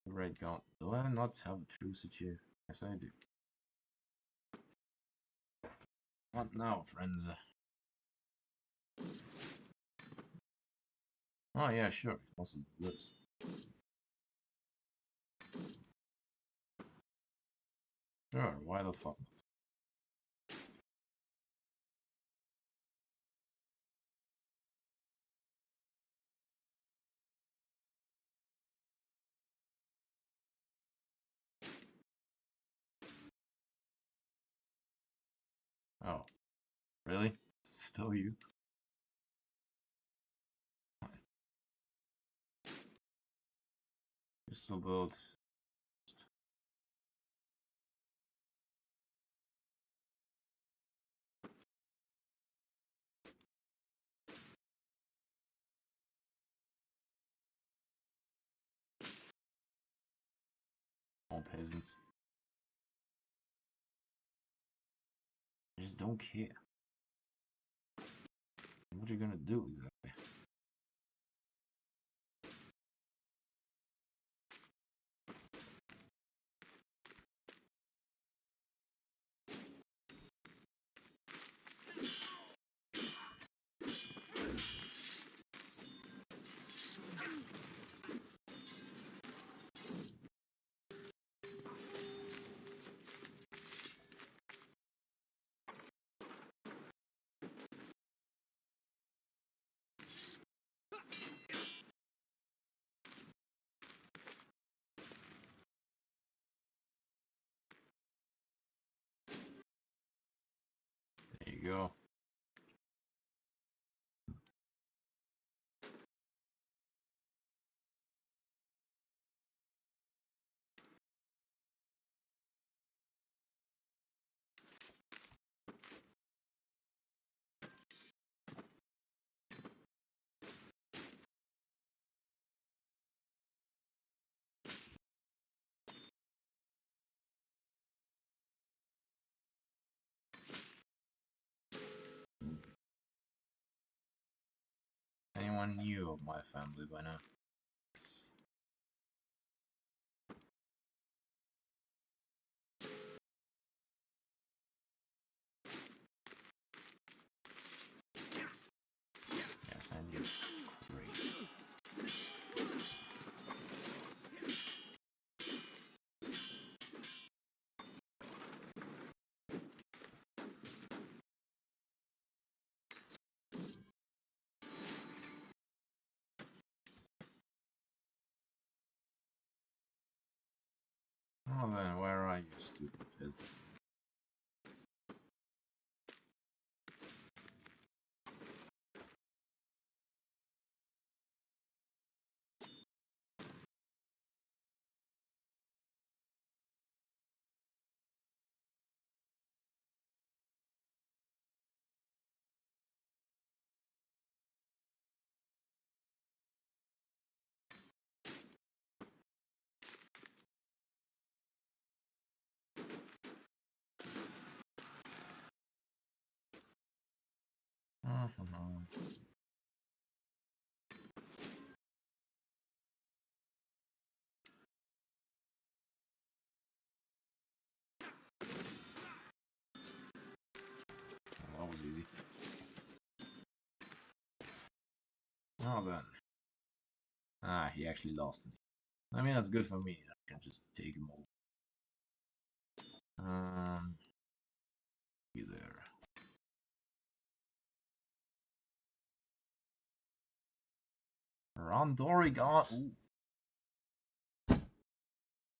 Right, gone. Do I not have a truce with you? Yes, I do. What now, friends? Oh, yeah, sure. Also, this. Sure, why the fuck not? Oh, really? Still you? You still build. All peasants. I just don't care. What are you gonna do exactly? There you go. Anyone new of my family by now? Yes, I knew. Great. Oh, then where are you, stupid peasants? Well then. Ah, he actually lost it. I mean, that's good for me. I can just take him over. Be there. Rondori got. Ooh.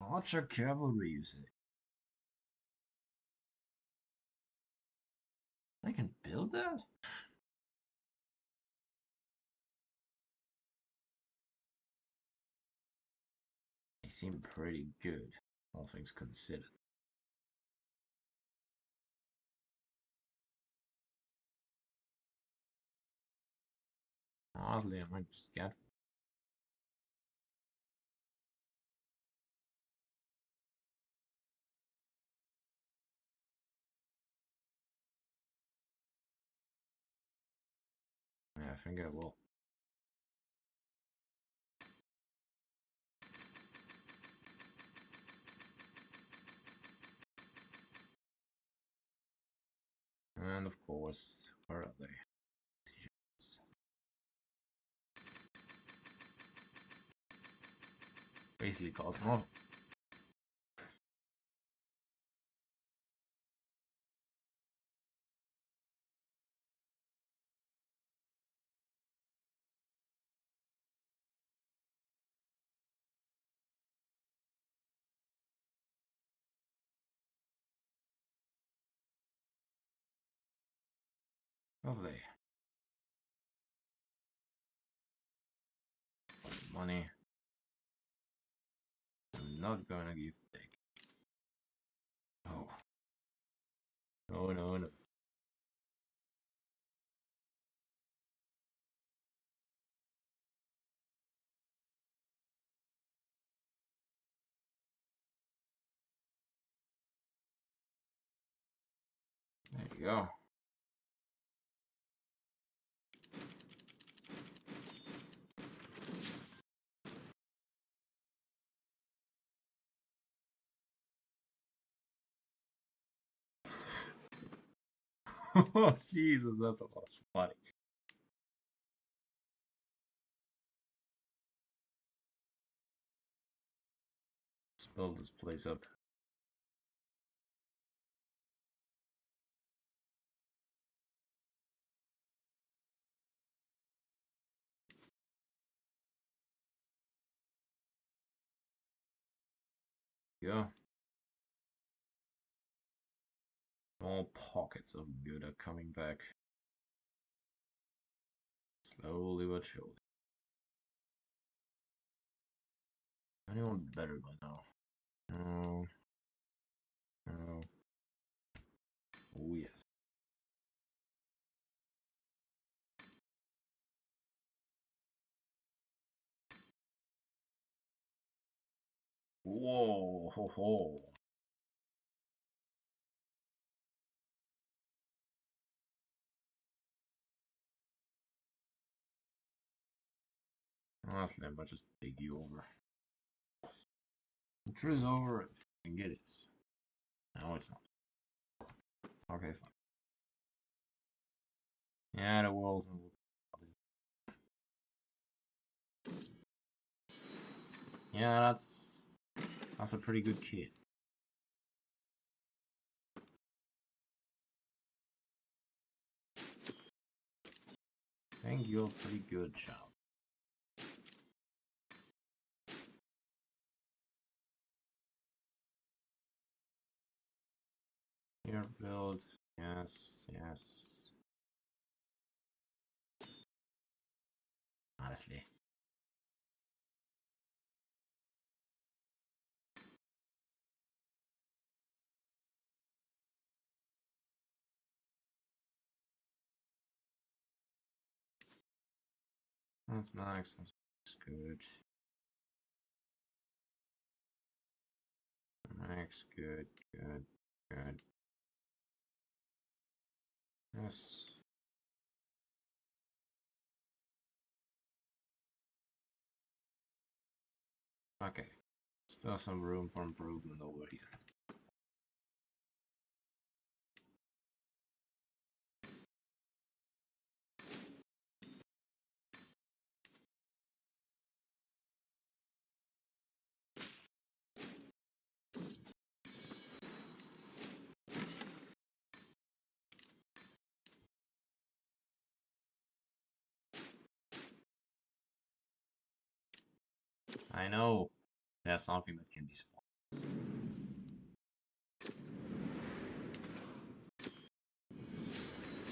Archer cavalry, you say? I can build that? They seem pretty good, all things considered. Honestly, I might just get. Yeah, I think I will. And of course, where are they? Basically, Cosmo. Lovely. Money. I'm not gonna give back. Oh. No, no, no. There you go. Oh, Jesus, that's a lot of money. Let's build this place up. Yeah. All pockets of good are coming back. Slowly but surely. Anyone better by now? No. No. Oh, yes. Whoa, ho, ho. Honestly, I might just take you over. The truth is over if I can get it. No, it's not. Okay, fine. Yeah, the world's in. Yeah, that's a pretty good kid. I think you're pretty good, child. Your build, yes, yes. Honestly. That's nice, that's good. Max, good, good, good. Yes. Okay. Still some room for improvement over here. I know there's something that can be spawned.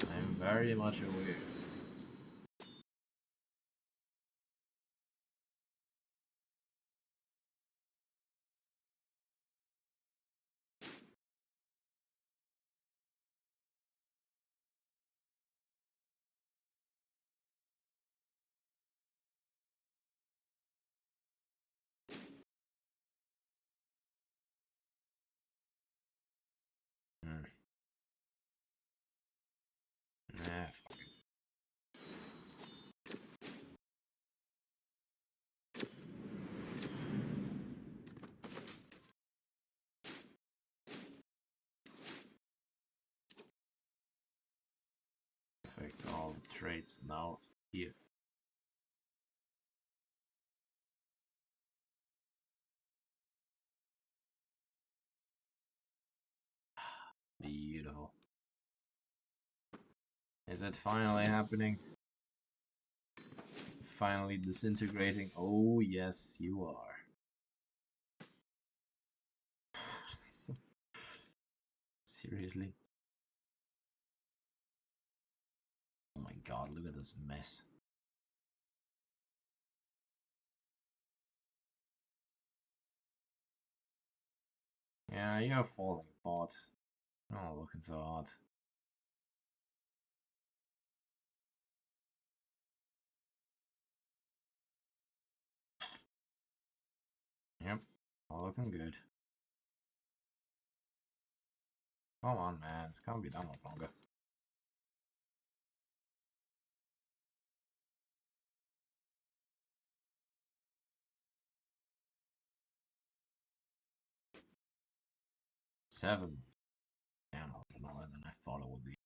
I'm very much aware. Hmm. Nah, fuck it. Affect all the traits now here. Beautiful. Is it finally happening? Finally disintegrating? Oh, yes, you are. Seriously? Oh my god, look at this mess. Yeah, you're falling apart. Oh, looking so hard. Yep, all looking good. Come on, man, this can't be done much longer. Seven. Damn, that's lower than I thought it would be.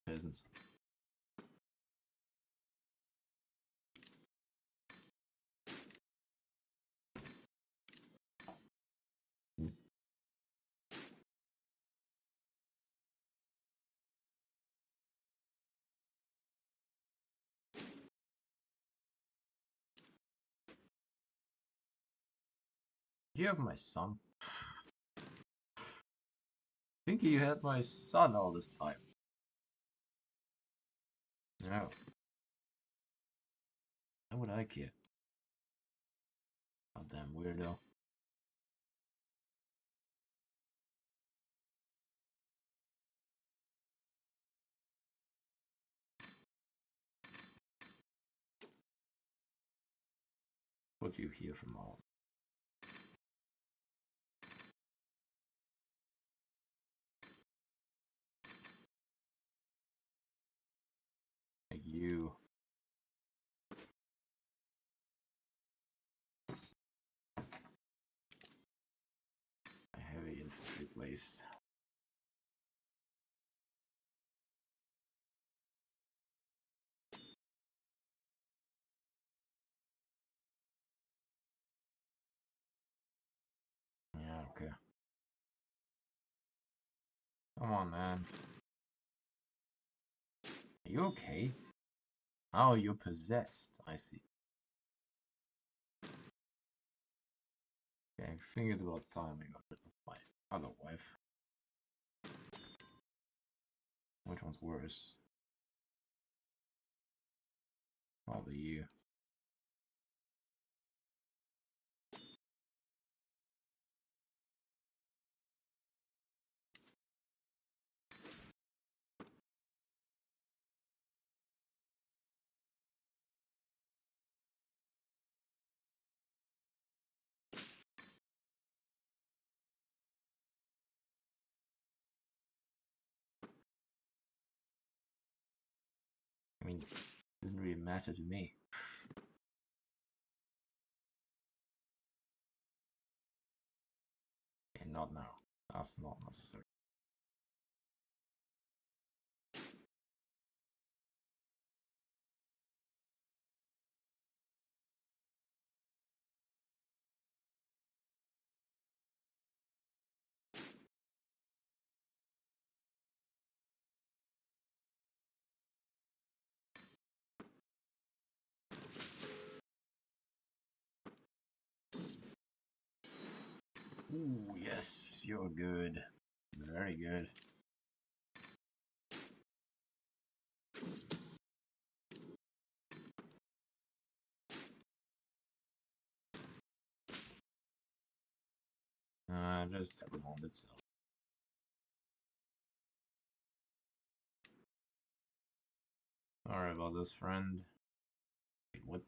Peasants. You have my son. Think you had my son all this time. No. Why would I care? Goddamn weirdo. Put you here from all. Like you. A heavy infantry place. Yeah, okay. Come on, man. Are you okay? Oh, you're possessed. I see. Okay, I think it's about time I got rid of my other wife. Which one's worse? Probably you. I mean, it doesn't really matter to me. Okay, not now. That's not necessary. Ooh, yes, you're good. Very good. Just everyone itself. Sorry about this, friend. Wait, what?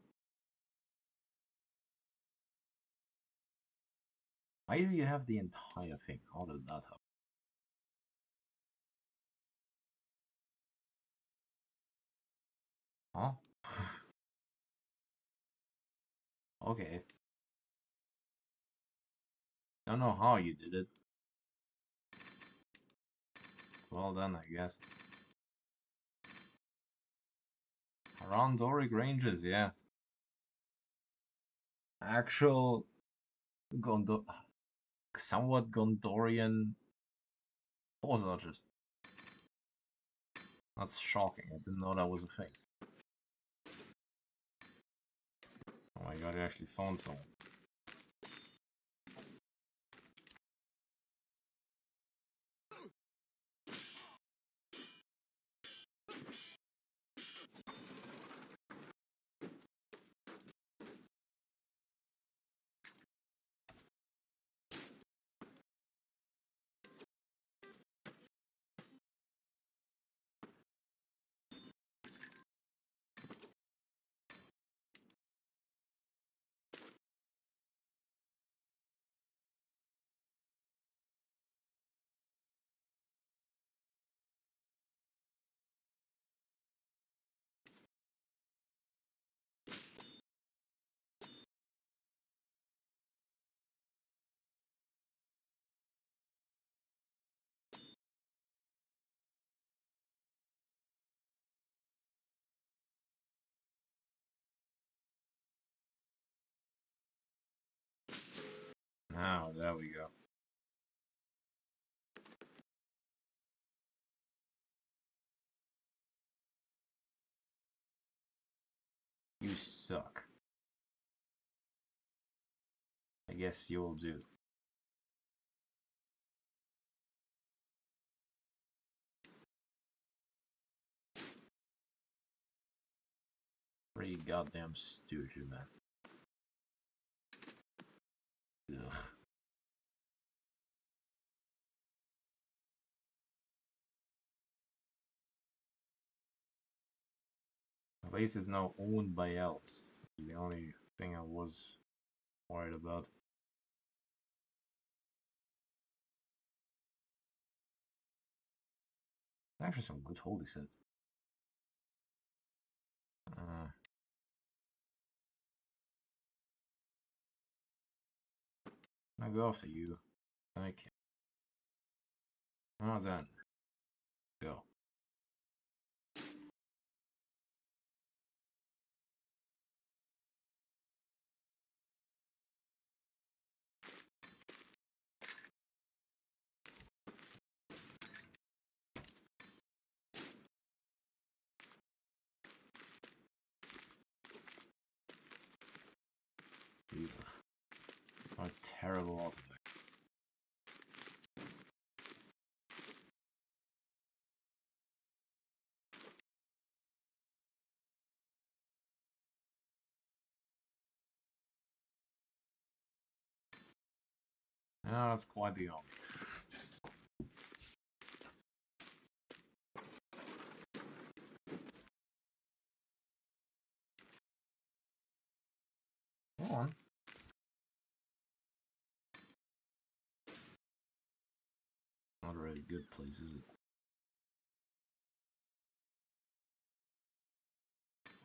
Why do you have the entire thing? How did that happen? Huh? Okay. Don't know how you did it. Well done, I guess. Around Doric ranges, yeah. Actual Gondo somewhat Gondorian force archers. That's shocking. I didn't know that was a thing. Oh my god, I actually found someone. Now, there we go. You suck. I guess you'll do. Pretty goddamn stupid, man. Ugh. The base is now owned by elves. The only thing I was worried about. Actually, some good holy sets. I'll go after you. Okay. Now then, go. Ugh. What a terrible artifact. Yeah, that's quite the army. Go on. Not a really good place, is it?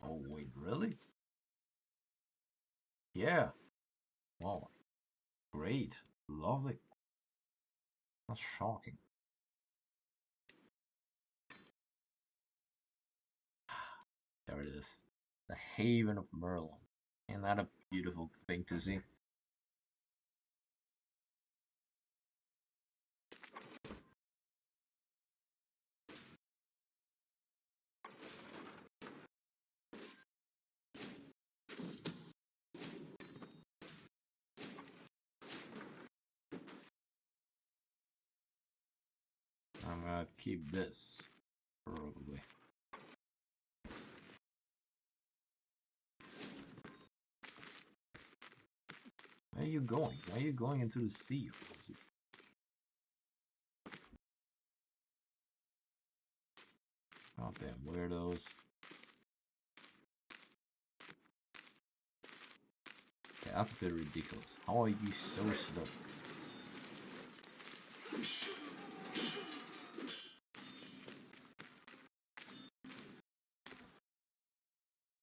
Oh, wait, really? Yeah. Wow. Great. Lovely. That's shocking. There it is. The Haven of Merlin. Ain't that a beautiful thing to see? I'll keep this, probably. Where are you going? Why are you going into the sea? Goddamn weirdos. Okay, that's a bit ridiculous. How are you so slow?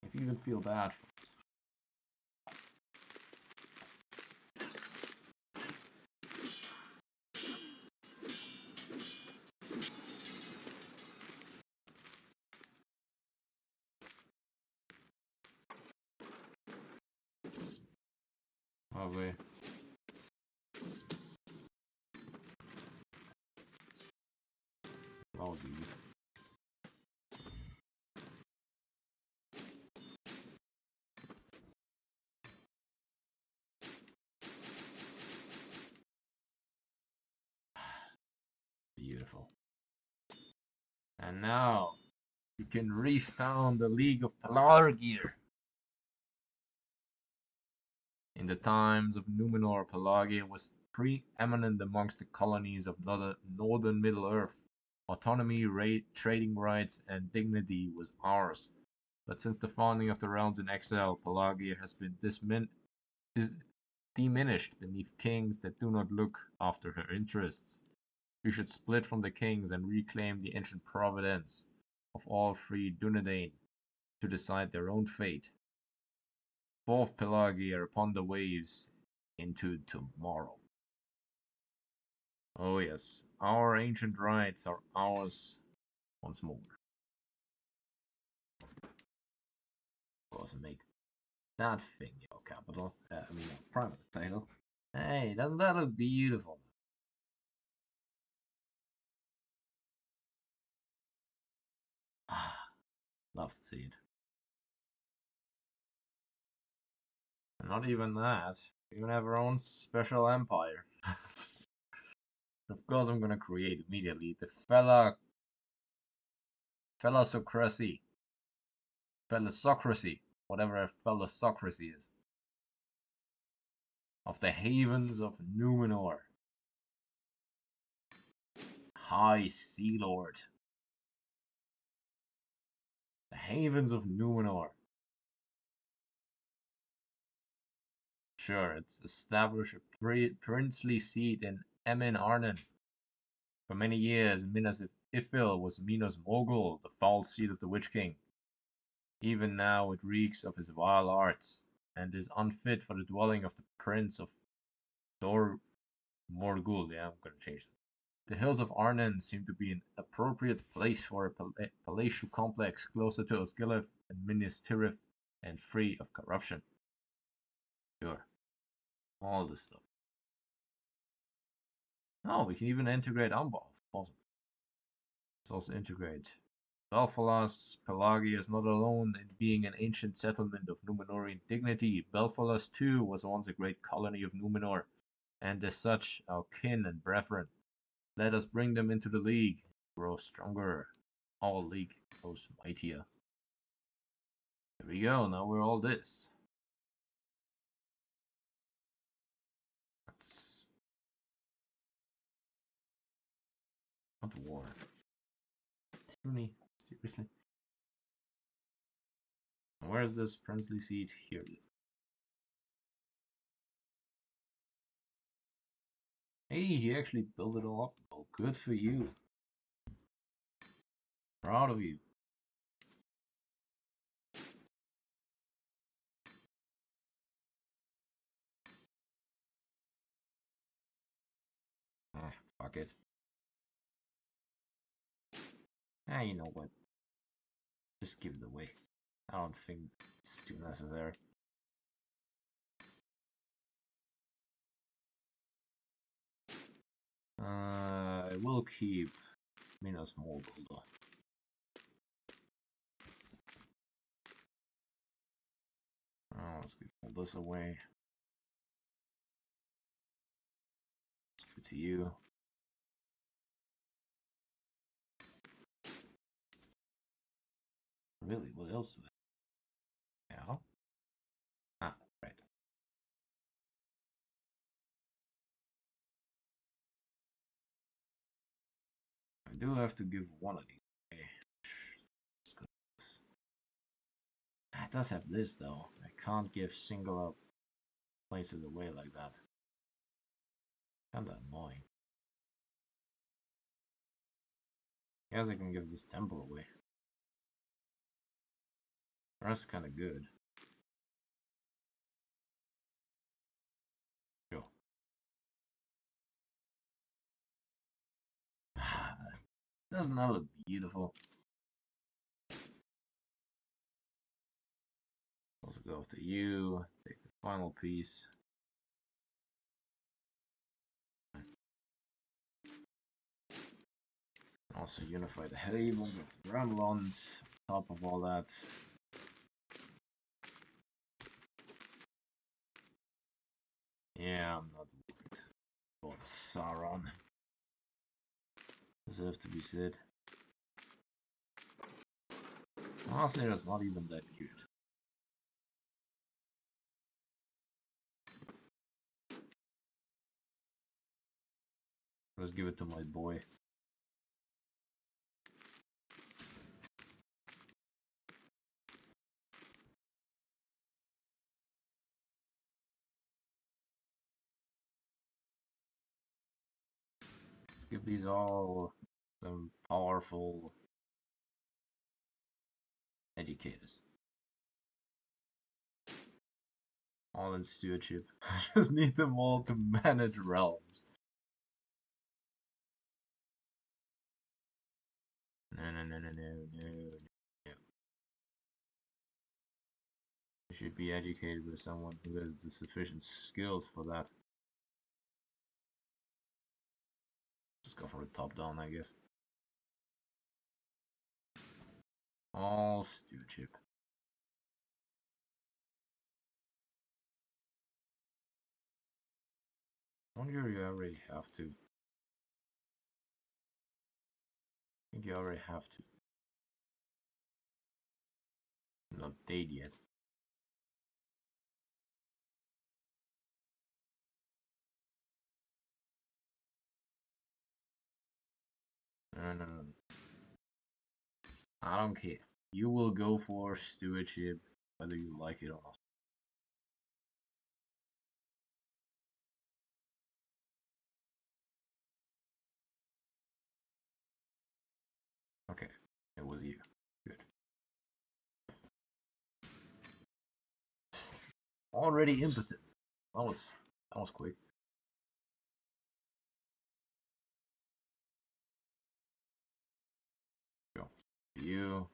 If you even feel bad for it. Oh, wait. That was easy. Beautiful. And now, you can refound the League of Pelargir. In the times of Numenor, Pelargir was preeminent amongst the colonies of northern Middle-earth. Autonomy, trading rights, and dignity was ours. But since the founding of the realms in exile, Pelargir has been diminished beneath kings that do not look after her interests. We should split from the kings and reclaim the ancient providence of all free Dunedain to decide their own fate. Fourth Pelargir upon the waves into tomorrow. Oh yes, our ancient rights are ours once more. Of course, make that thing your capital. I mean, your private title. Hey, doesn't that look beautiful? Love to see it. And not even that. We even have our own special empire. Of course, I'm gonna create immediately the Fellasocracy. Fellasocracy. Whatever a Fellasocracy is. Of the havens of Numenor. High Sea Lord. The havens of Numenor. Sure, it's established a princely seat in Emin Arnon. For many years, Minas Ithil was Minos Mogul, the foul seat of the Witch King. Even now it reeks of his vile arts, and is unfit for the dwelling of the Prince of Dor Morgul. Yeah, I'm gonna change that. The hills of Arnon seem to be an appropriate place for a palatial complex closer to Osgiliath and Minas Tirith and free of corruption. Sure. All this stuff. Oh, we can even integrate Umbal. Awesome. Let's also integrate Belfalas. Pelargir is not alone in being an ancient settlement of Numenorian dignity. Belfalas too was once a great colony of Numenor, and as such our kin and brethren. Let us bring them into the league. Grow stronger. Our league grows mightier. There we go, now we're all this. That's not war. Really? Seriously? Where's this princely seat? Here it is. Hey, he actually built it all up. Well, good for you. Proud of you. Fuck it. You know what? Just give it away. I don't think it's too necessary. I will keep Minos Morgul though. Let's give all this away. Let's give it to you. really, what else do I have? Ah, right. I do have to give one of these away. It does have this though. I can't give single up places away like that. Kinda annoying. Guess I can give this temple away. That's kinda good. Sure. Doesn't that look beautiful? Also go after you, take the final piece. Also unify the havens of Ramlons on top of all that. Yeah, I'm not worried about Sauron. Does it have to be said? Honestly, that's not even that good. Let's give it to my boy. Let's give these all some powerful educators. All in stewardship. I just need them all to manage realms. No, no, no, no, no, no, no. You should be educated with someone who has the sufficient skills for that. Just go for the top down, I guess. All stewardship. I wonder if you already have to. I think you already have to. Not dead yet. No, no, no. I don't care. You will go for stewardship whether you like it or not. Okay, it was you. Good. Already impotent. That was quick. Go. You.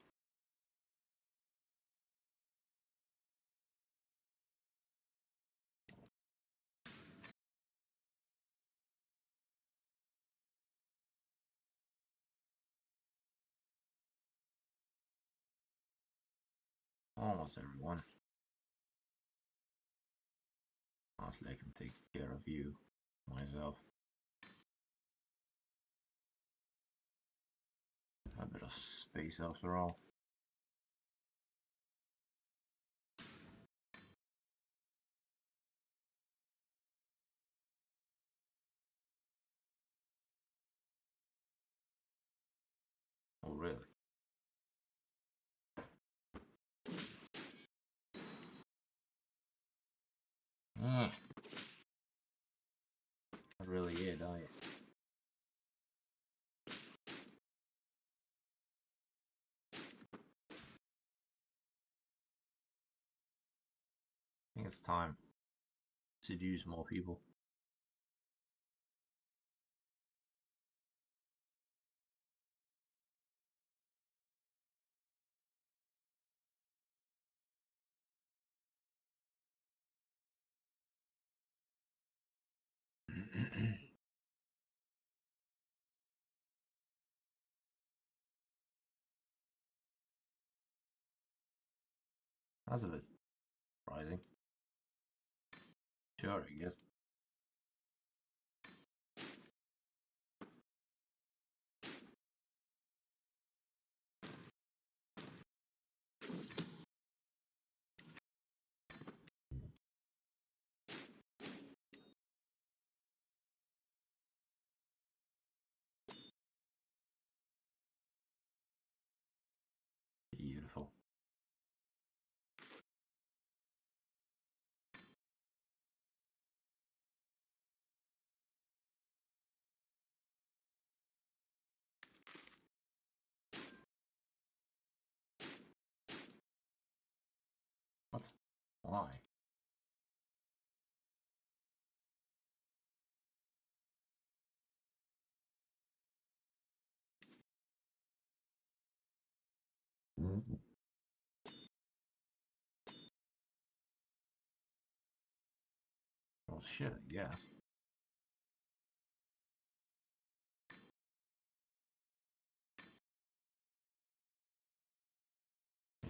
Almost everyone. Honestly, I can take care of you myself. A bit of space after all. Oh, really? Not really it, are you? I think it's time to seduce more people. That's a bit surprising. Sure, I guess. Why? Well, shit, I guess.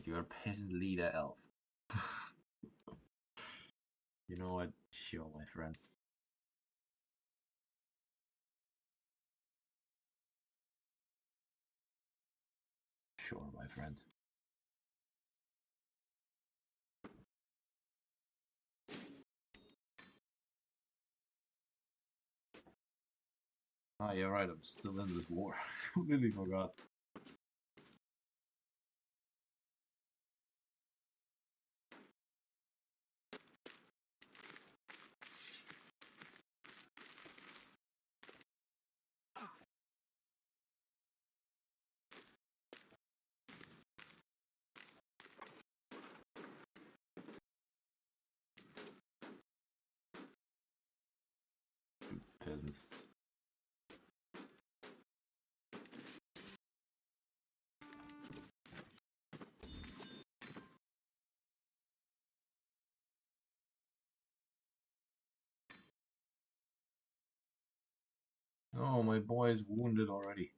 You're a peasant leader elf. You know what? Sure, my friend. Sure, my friend. Oh, yeah, right, I'm still in this war. Completely forgot. Peasants. Oh, my boy is wounded already.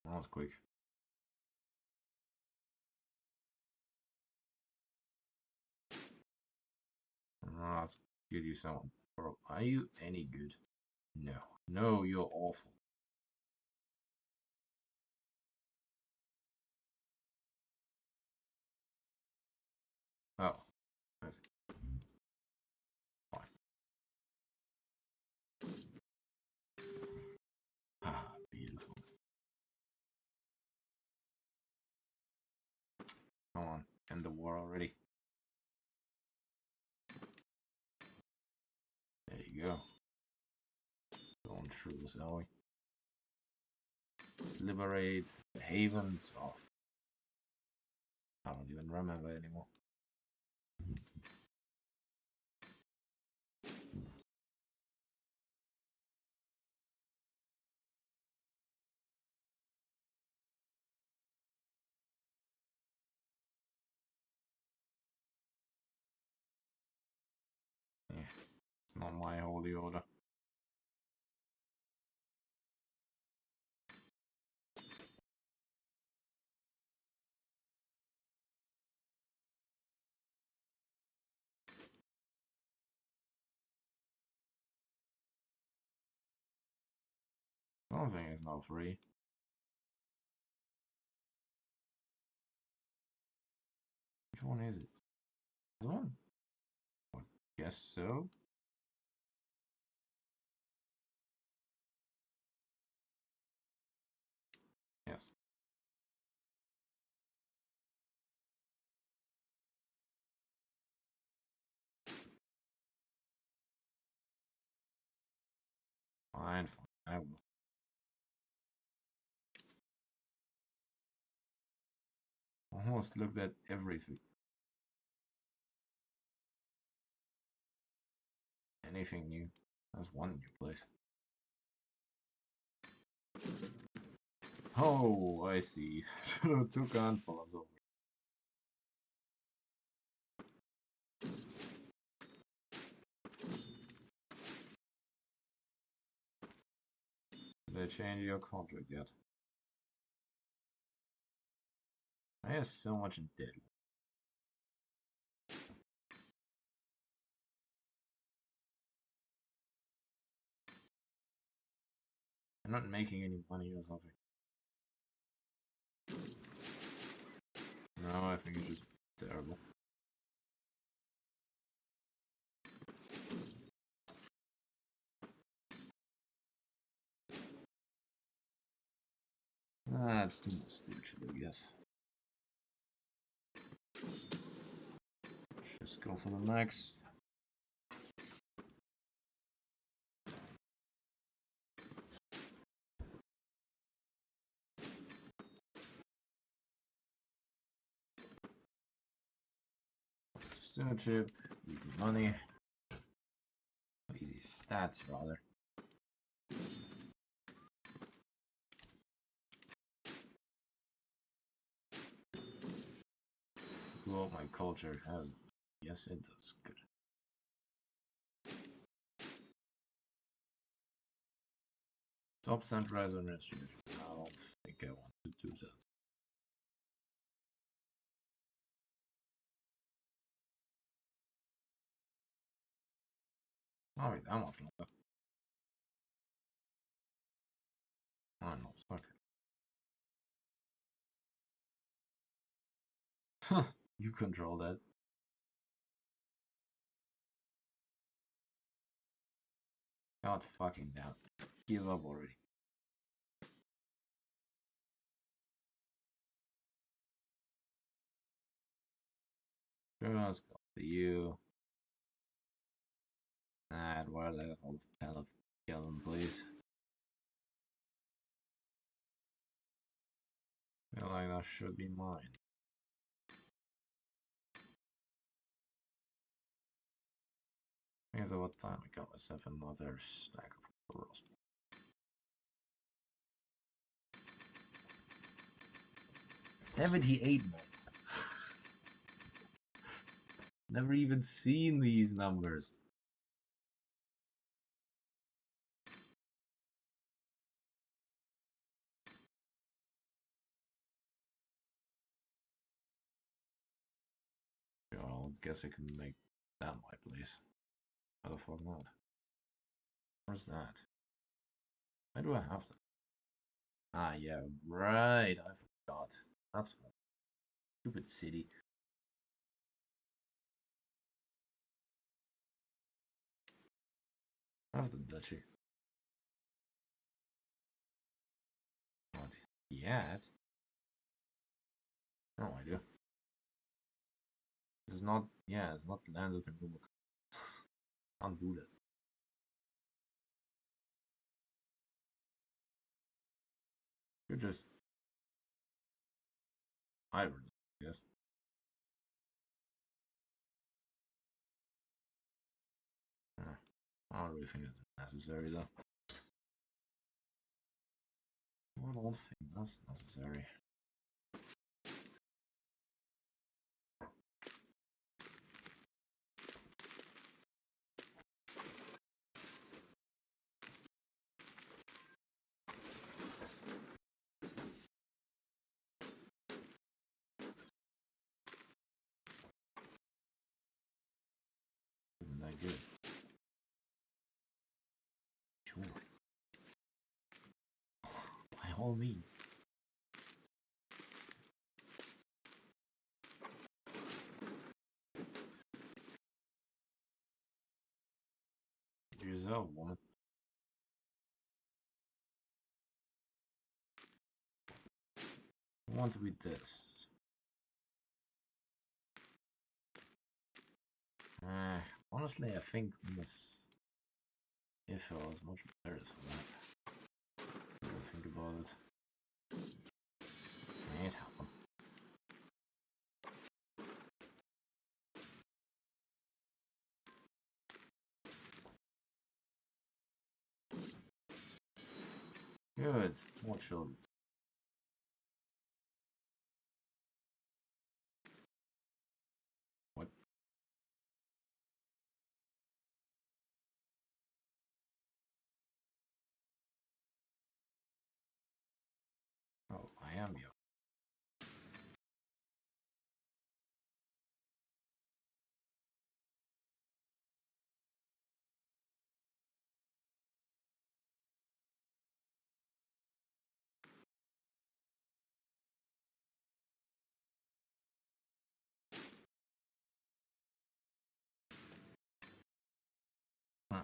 That was quick. Let's give you someone. Bro, are you any good? No. No, you're awful. Oh. I see. Fine. Ah, beautiful. Come on. End the war already. There you go. Still on truce, are we? Let's liberate the havens of... I don't even remember anymore. Yeah, it's not my holy order. Something is not free. Which one is it? This one? I guess so. Yes. Fine, fine. I will. Almost looked at everything. Anything new? There's one new place. Oh, I see. Two handfuls over. Did they change your contract yet? I have so much in debt. I'm not making any money or something. No, I think it's just terrible. That's too much stupid, I guess. Just go for the max. Stewardship, easy money. Easy stats, rather. Well, my culture has. Yes, it does. Good. Top centralized administration. I don't think I want to do that. Oh, wait, I'm off. Oh, no, okay. You control that. God fucking damn. Give up already. Let's go to you. And where the whole hell of kill him, please. Feel like that should be mine. Because at what time I got myself another stack of roast. $78. Never even seen these numbers. Well, I guess I can make that my place. How the fuck not? Where's that? Why do I have that? Ah, yeah, right. I forgot. That's one. Stupid city. I have the duchy. What? Yet? No, I do. This is not. Yeah, it's not lands of the Google. Can't do that. You're just. I guess. I don't really think that's necessary though. I don't think that's necessary. Isn't that good? Sure. By all means. Yourself, woman. I want to be this. Honestly, I think Miss Ifel is much better for that. When I think about it. It happens. Good. What should? What? Oh, I am you. Huh.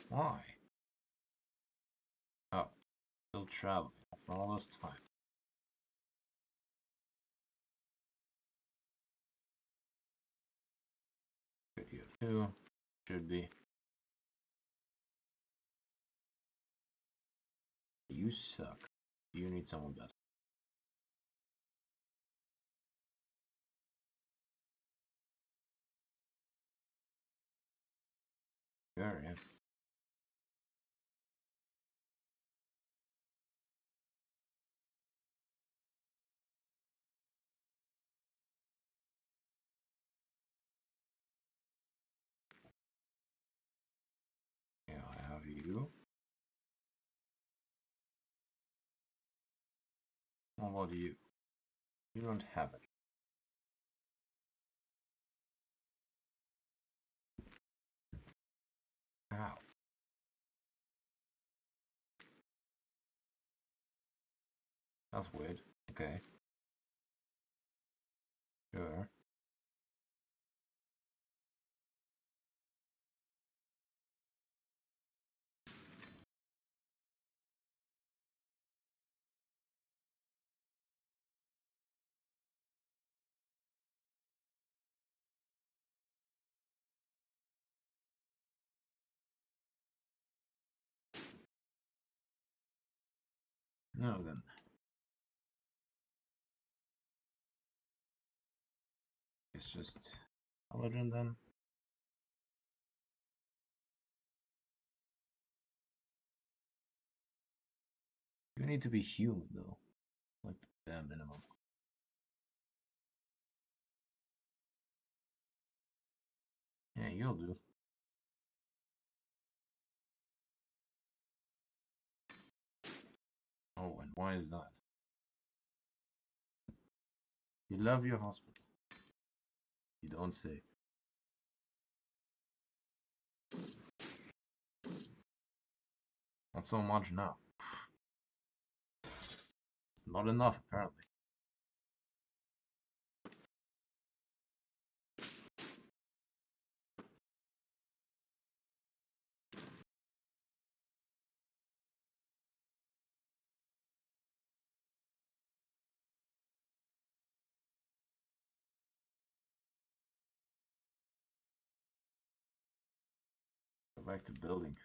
Why? Oh, still traveling after all this time. Good, you have two. Should be. You suck. You need someone better. Sure, yeah. Yeah, I have you. How about you? You don't have it. How? That's weird. Okay, sure. No, then. It's just Paladin then. You need to be human though. Like the bare minimum. Yeah, you'll do. Oh, and why is that? You love your husband. You don't say. Not so much now. It's not enough, apparently. Go back to building.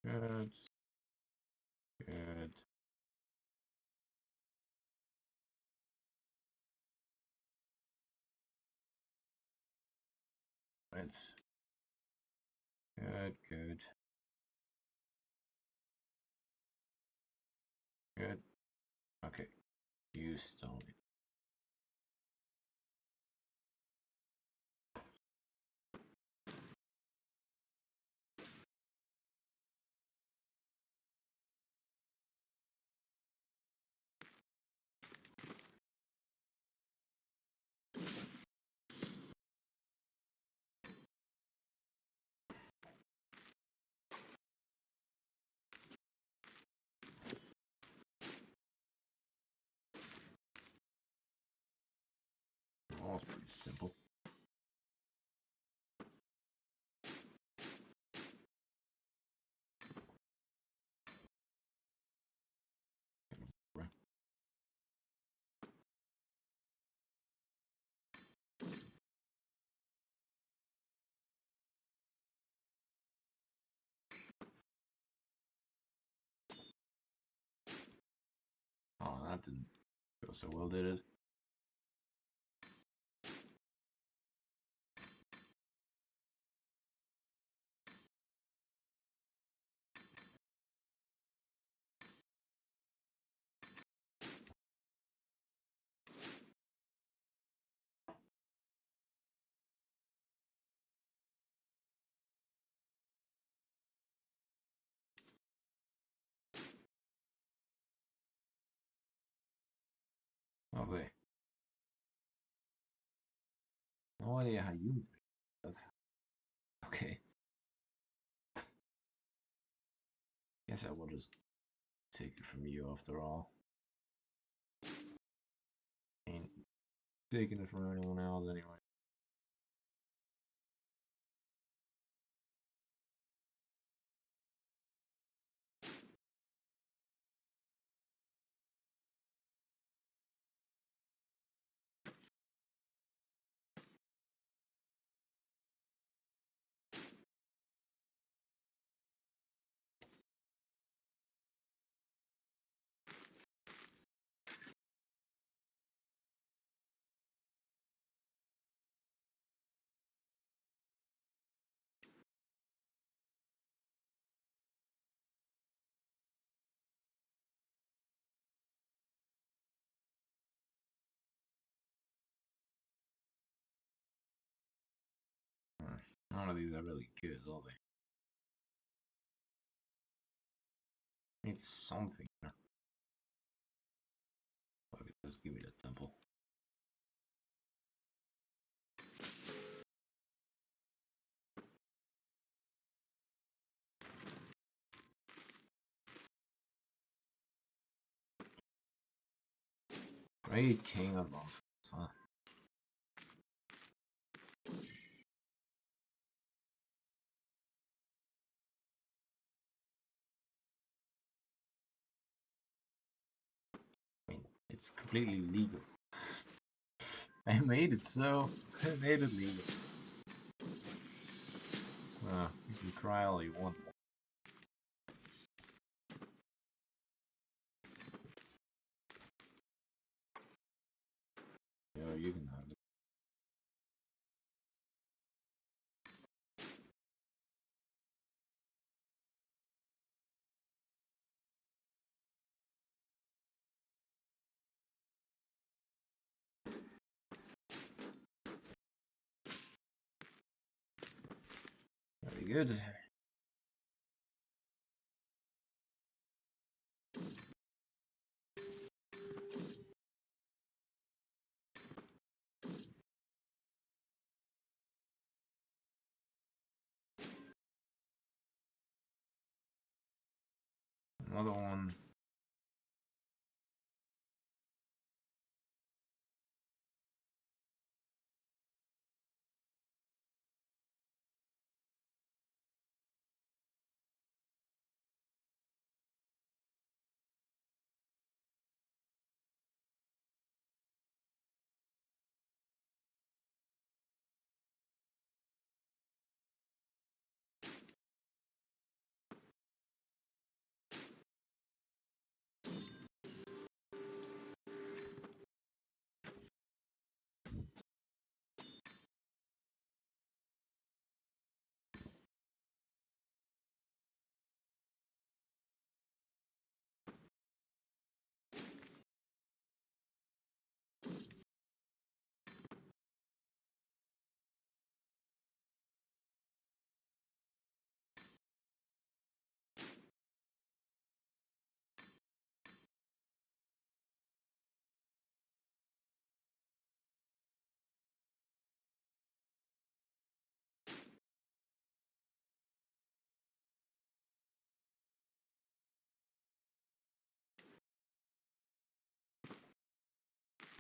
Good. Good. Right. Good, good. Good. Okay. You stone it. Oh, it's pretty simple. Right. Oh, that didn't go so well, did it? Lovely. No idea how you did that. Okay. Guess I will just take it from you after all. Ain't taking it from anyone else anyway. None of these are really good, are they? Need something. Okay, just give me the temple. Great King of Offense, huh? I mean, it's completely legal. I made it so. I made it legal. You can cry all you want. Yeah, you can have it. Very good. Another one.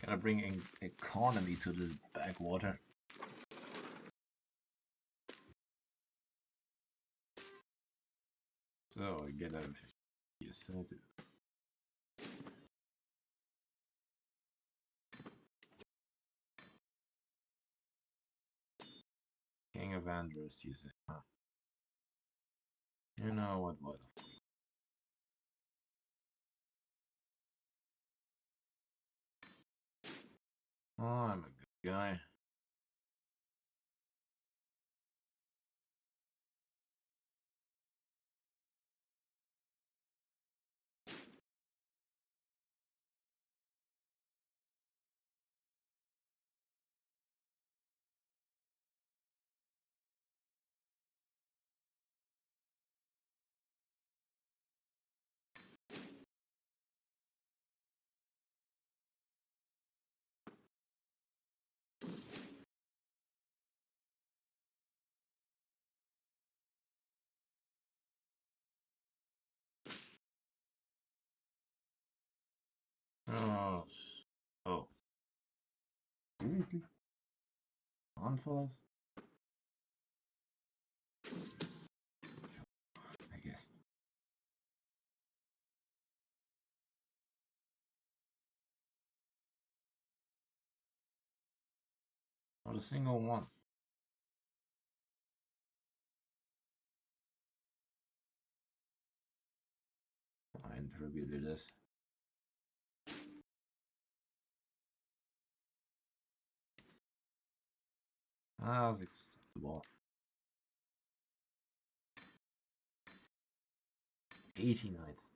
Gotta bring an economy to this backwater. So I get everything. Yes, I do. King of Andros, you say? Huh. You know what? What the fuck? Oh, I'm a good guy. Oh, oh. Seriously? Unfollows? I guess. Not a single one. I attributed this. That was acceptable. 80 knights.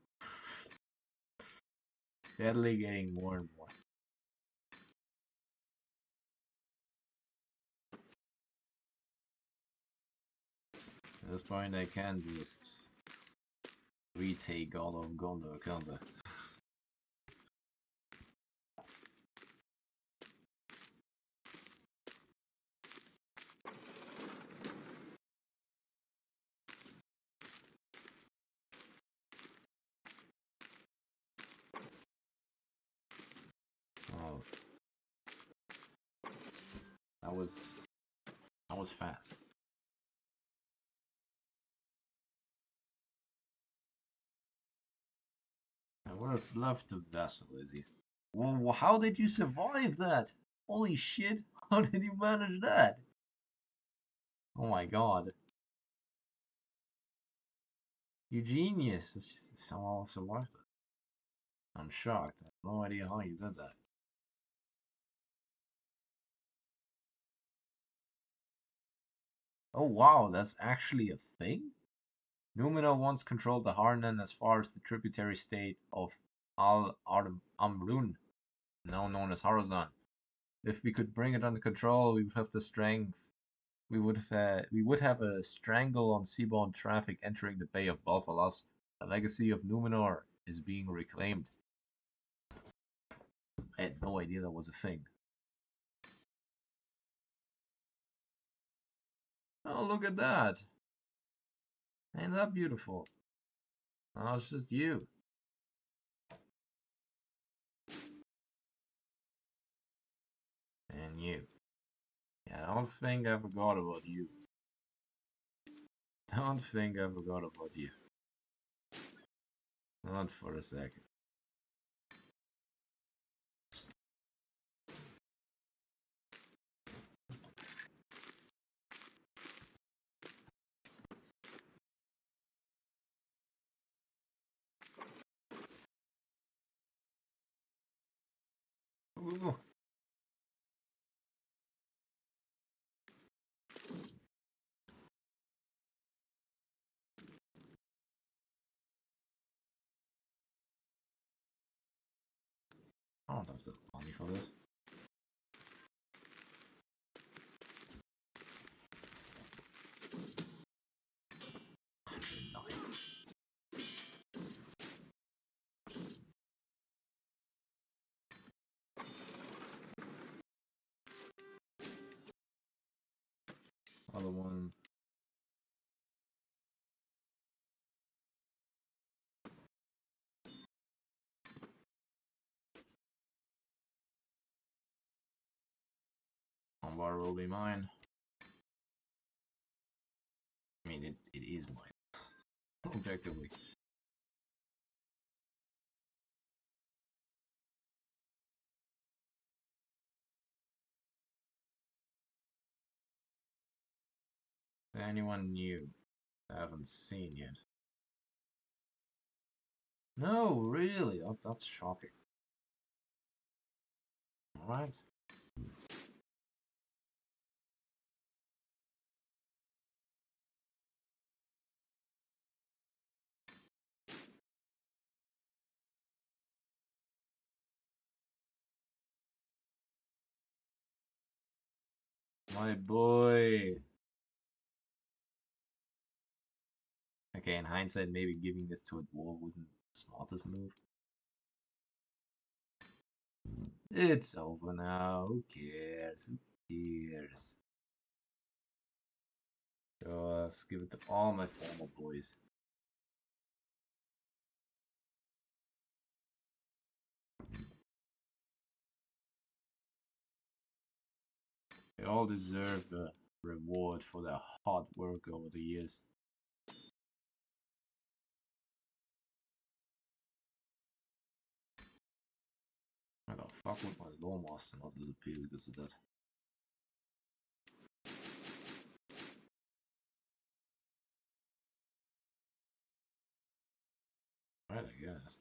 Steadily getting more and more. At this point, I can just retake all of Gondor, can't I? Oh, that was fast. I would have loved to vessel, Izzy. Well, how did you survive that? Holy shit! How did you manage that? Oh my god. You genius. It's just somehow survived it. I'm shocked. I have no idea how you did that. Oh wow, that's actually a thing? Numenor once controlled the Harnan as far as the tributary state of Al Amrun, now known as Horazon. If we could bring it under control, we would have the strength. We would have a strangle on seaborne traffic entering the Bay of Balfalas. The legacy of Numenor is being reclaimed. I had no idea that was a thing. Oh, look at that! Ain't that beautiful? Oh, it's just you. And you. Yeah, I don't think I forgot about you. Don't think I forgot about you. Not for a second. Ooh. I don't have the money for this. Other one. Bar will be mine. I mean, it is mine. Objectively. Anyone new I haven't seen yet? No, really? That's shocking. Alright. My boy. Okay, in hindsight, maybe giving this to a dwarf wasn't the smartest move. It's over now. Who cares? Who cares? Just give it to all my former boys. They all deserve a reward for their hard work over the years. Why the fuck would my Lawmaster not disappear because of that? Right, I guess.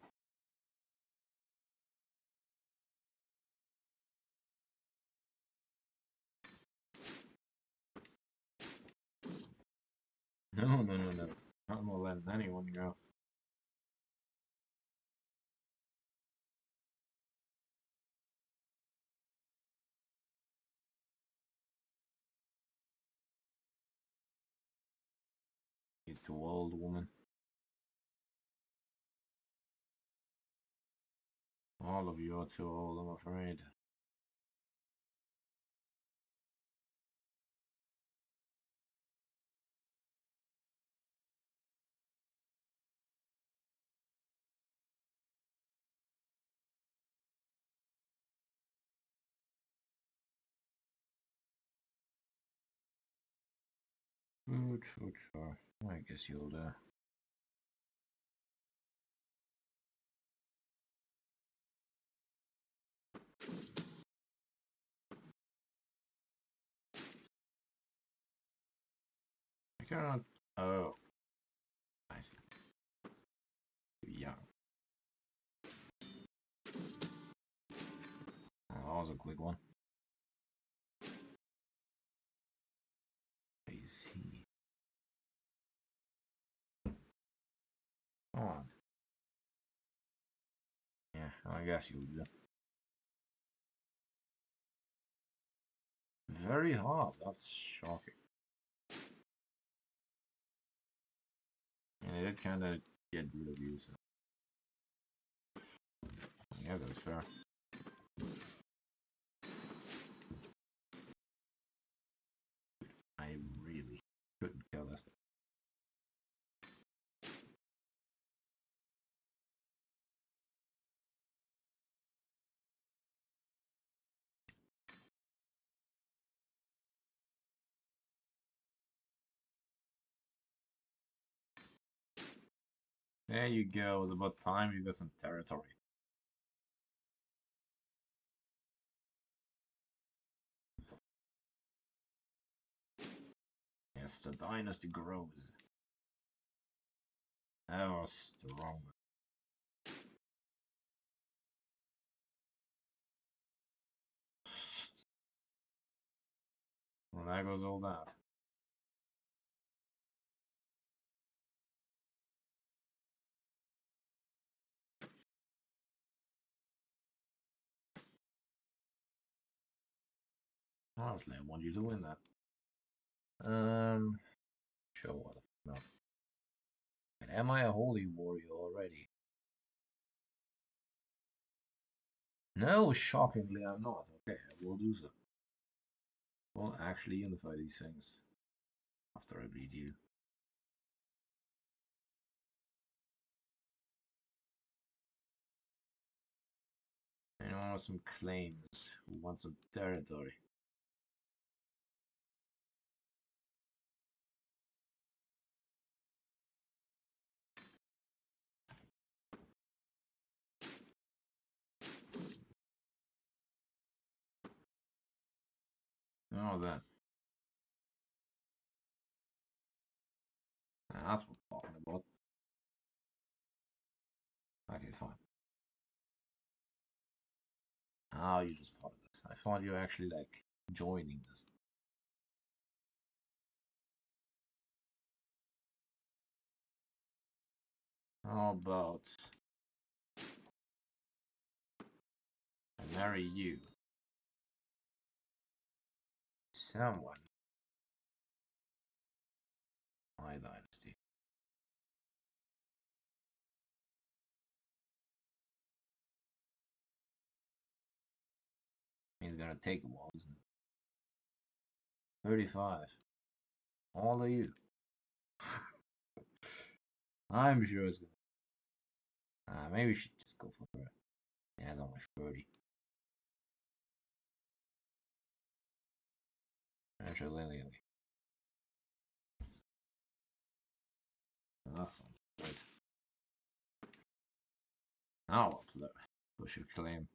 No, no, no, no. Not gonna let anyone go. Too old, woman. All of you are too old, I'm afraid. Sure. I guess you'll do. I cannot. Oh, I see. Yeah. Oh, that was a quick one. I see. Oh, yeah, I guess you'll do. Very hard. That's shocking. And it did kind of get rid of you, so I guess that's fair. I really couldn't kill this. There you go. It was about time you got some territory. Yes, the dynasty grows. Ever stronger. Well, there goes all that. Honestly, I want you to win that. Sure, what the fuck not. And am I a holy warrior already? No, shockingly, I'm not. Okay, I will do so. We'll actually unify these things after I bleed you. Anyone with some claims who want some territory? What was that? That's what I'm talking about. Okay, fine. Oh, you just part of this. I thought you were actually like joining this. How about I marry you? Someone. My dynasty. It's gonna take a while, isn't it? 35. All of you. I'm sure it's gonna. Maybe we should just go for it. Yeah, it's only 30. Actually, that sounds right. Now I'll push your claim.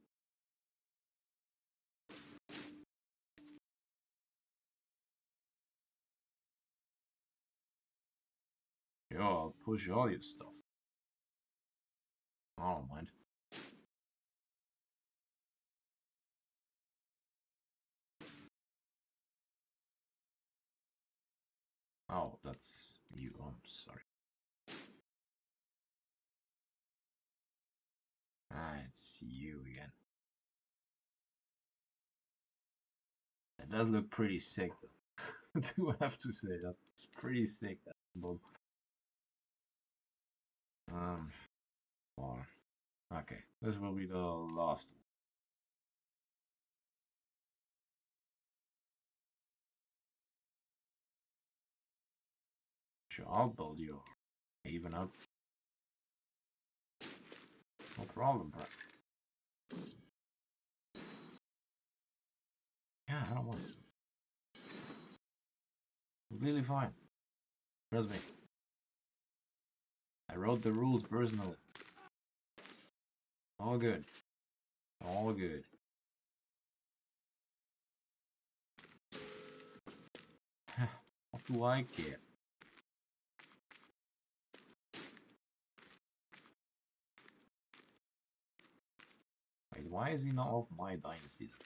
Sure, I'll push all your stuff. I don't mind. Oh, that's you. I'm sorry. It's you again. It does look pretty sick, though. I do have to say that's pretty sick. That symbol. Or okay, this will be the last one. Sure, I'll build you even up. No problem, bro. Yeah, I don't want it. Completely fine. Trust me. I wrote the rules personally. All good. All good. What do I care? Wait, why is he not off my dynasty then?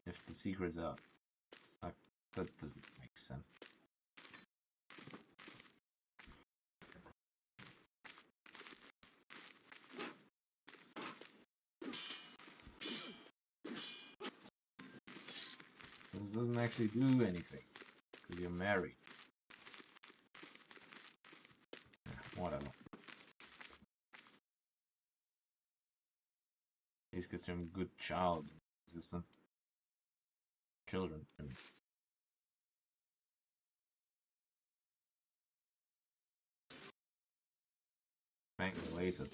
If the secret's out. Like, that doesn't make sense. This doesn't actually do anything. Because you're married. Whatever. He's got some good child resistant children. I mean. Thank you later.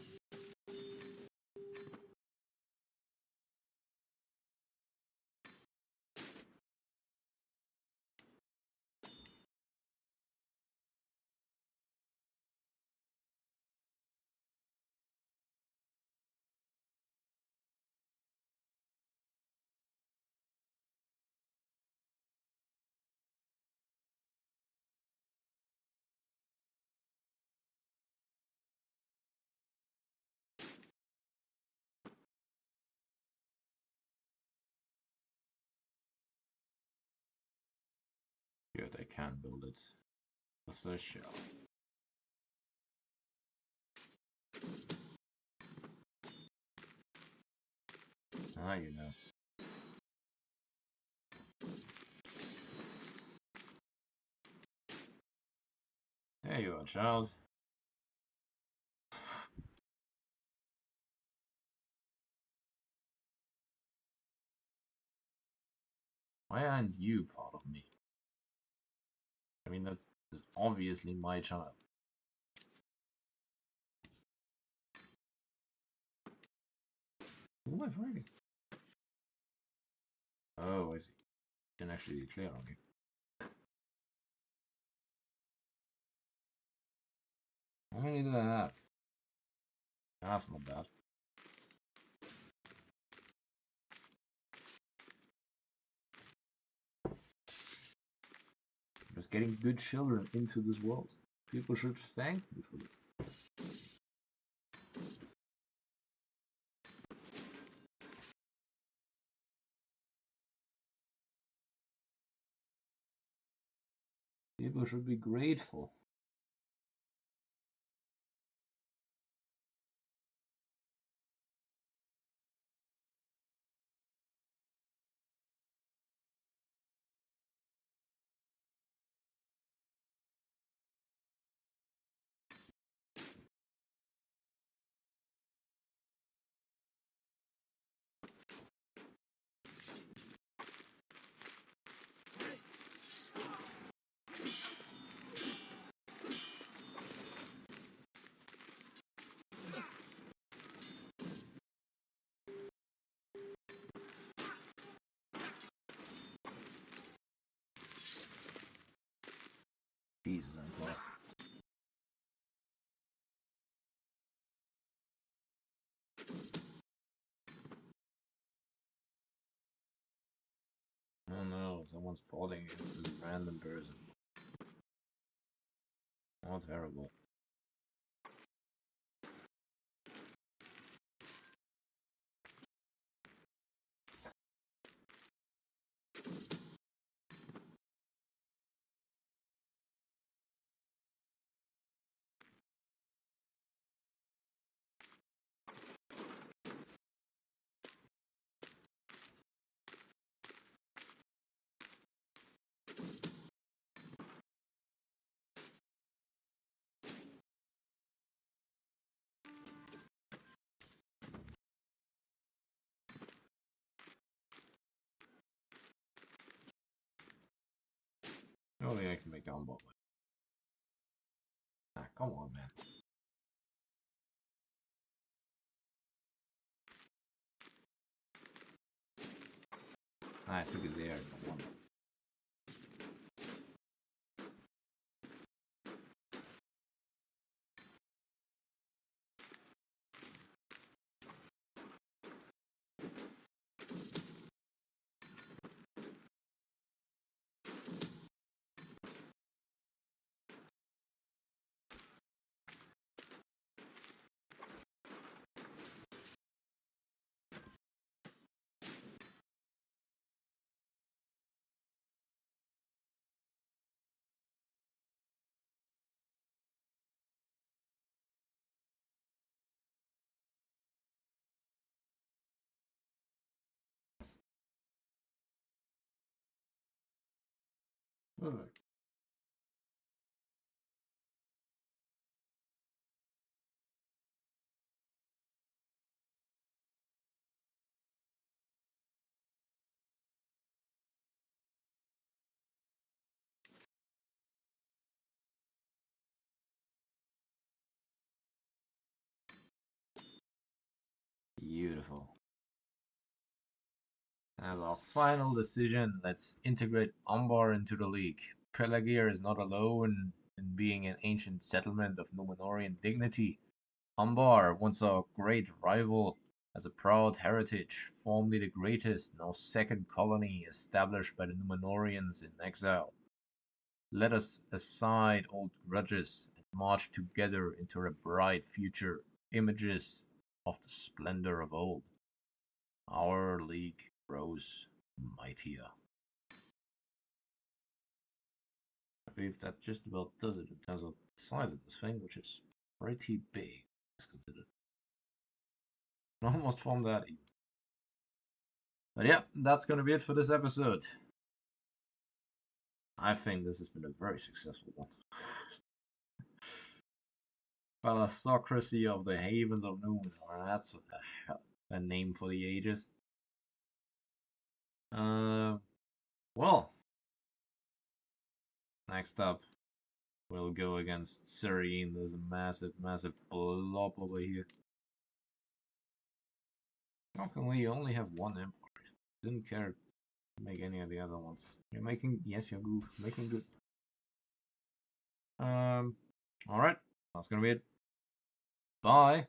Good, I can build it. That's a shell. Ah, you know. There you are, child. Why aren't you part of me? I mean, that is obviously my child. Who am I fighting? Oh, I see. Can actually declare on you. How many do I have? That's not bad. Just getting good children into this world. People should thank me for this. People should be grateful. Jesus, I'm lost. Oh no, someone's plotting against this random person. Oh, terrible. Surely I can make on bot. Ah, come on, man. Ah, I took his air. No wonder. Perfect. Beautiful. As our final decision, let's integrate Umbar into the league. Pelargir is not alone in being an ancient settlement of Númenórean dignity. Umbar, once a great rival, has a proud heritage, formerly the greatest, now second colony established by the Númenóreans in exile. Let us aside old grudges and march together into a bright future, images of the splendor of old. Our league grows mightier. I believe that just about does it in terms of the size of this thing, which is pretty big, as considered. Can almost form that even. But yeah, that's gonna be it for this episode. I think this has been a very successful one. Thalassocracy of the Havens of Númenor. That's a name for the ages. Well, next up, we'll go against Serene. There's a massive, massive blob over here. How can we only have one empire? Didn't care to make any of the other ones. You're making, yes, you're good. Making good. Alright, that's gonna be it. Bye.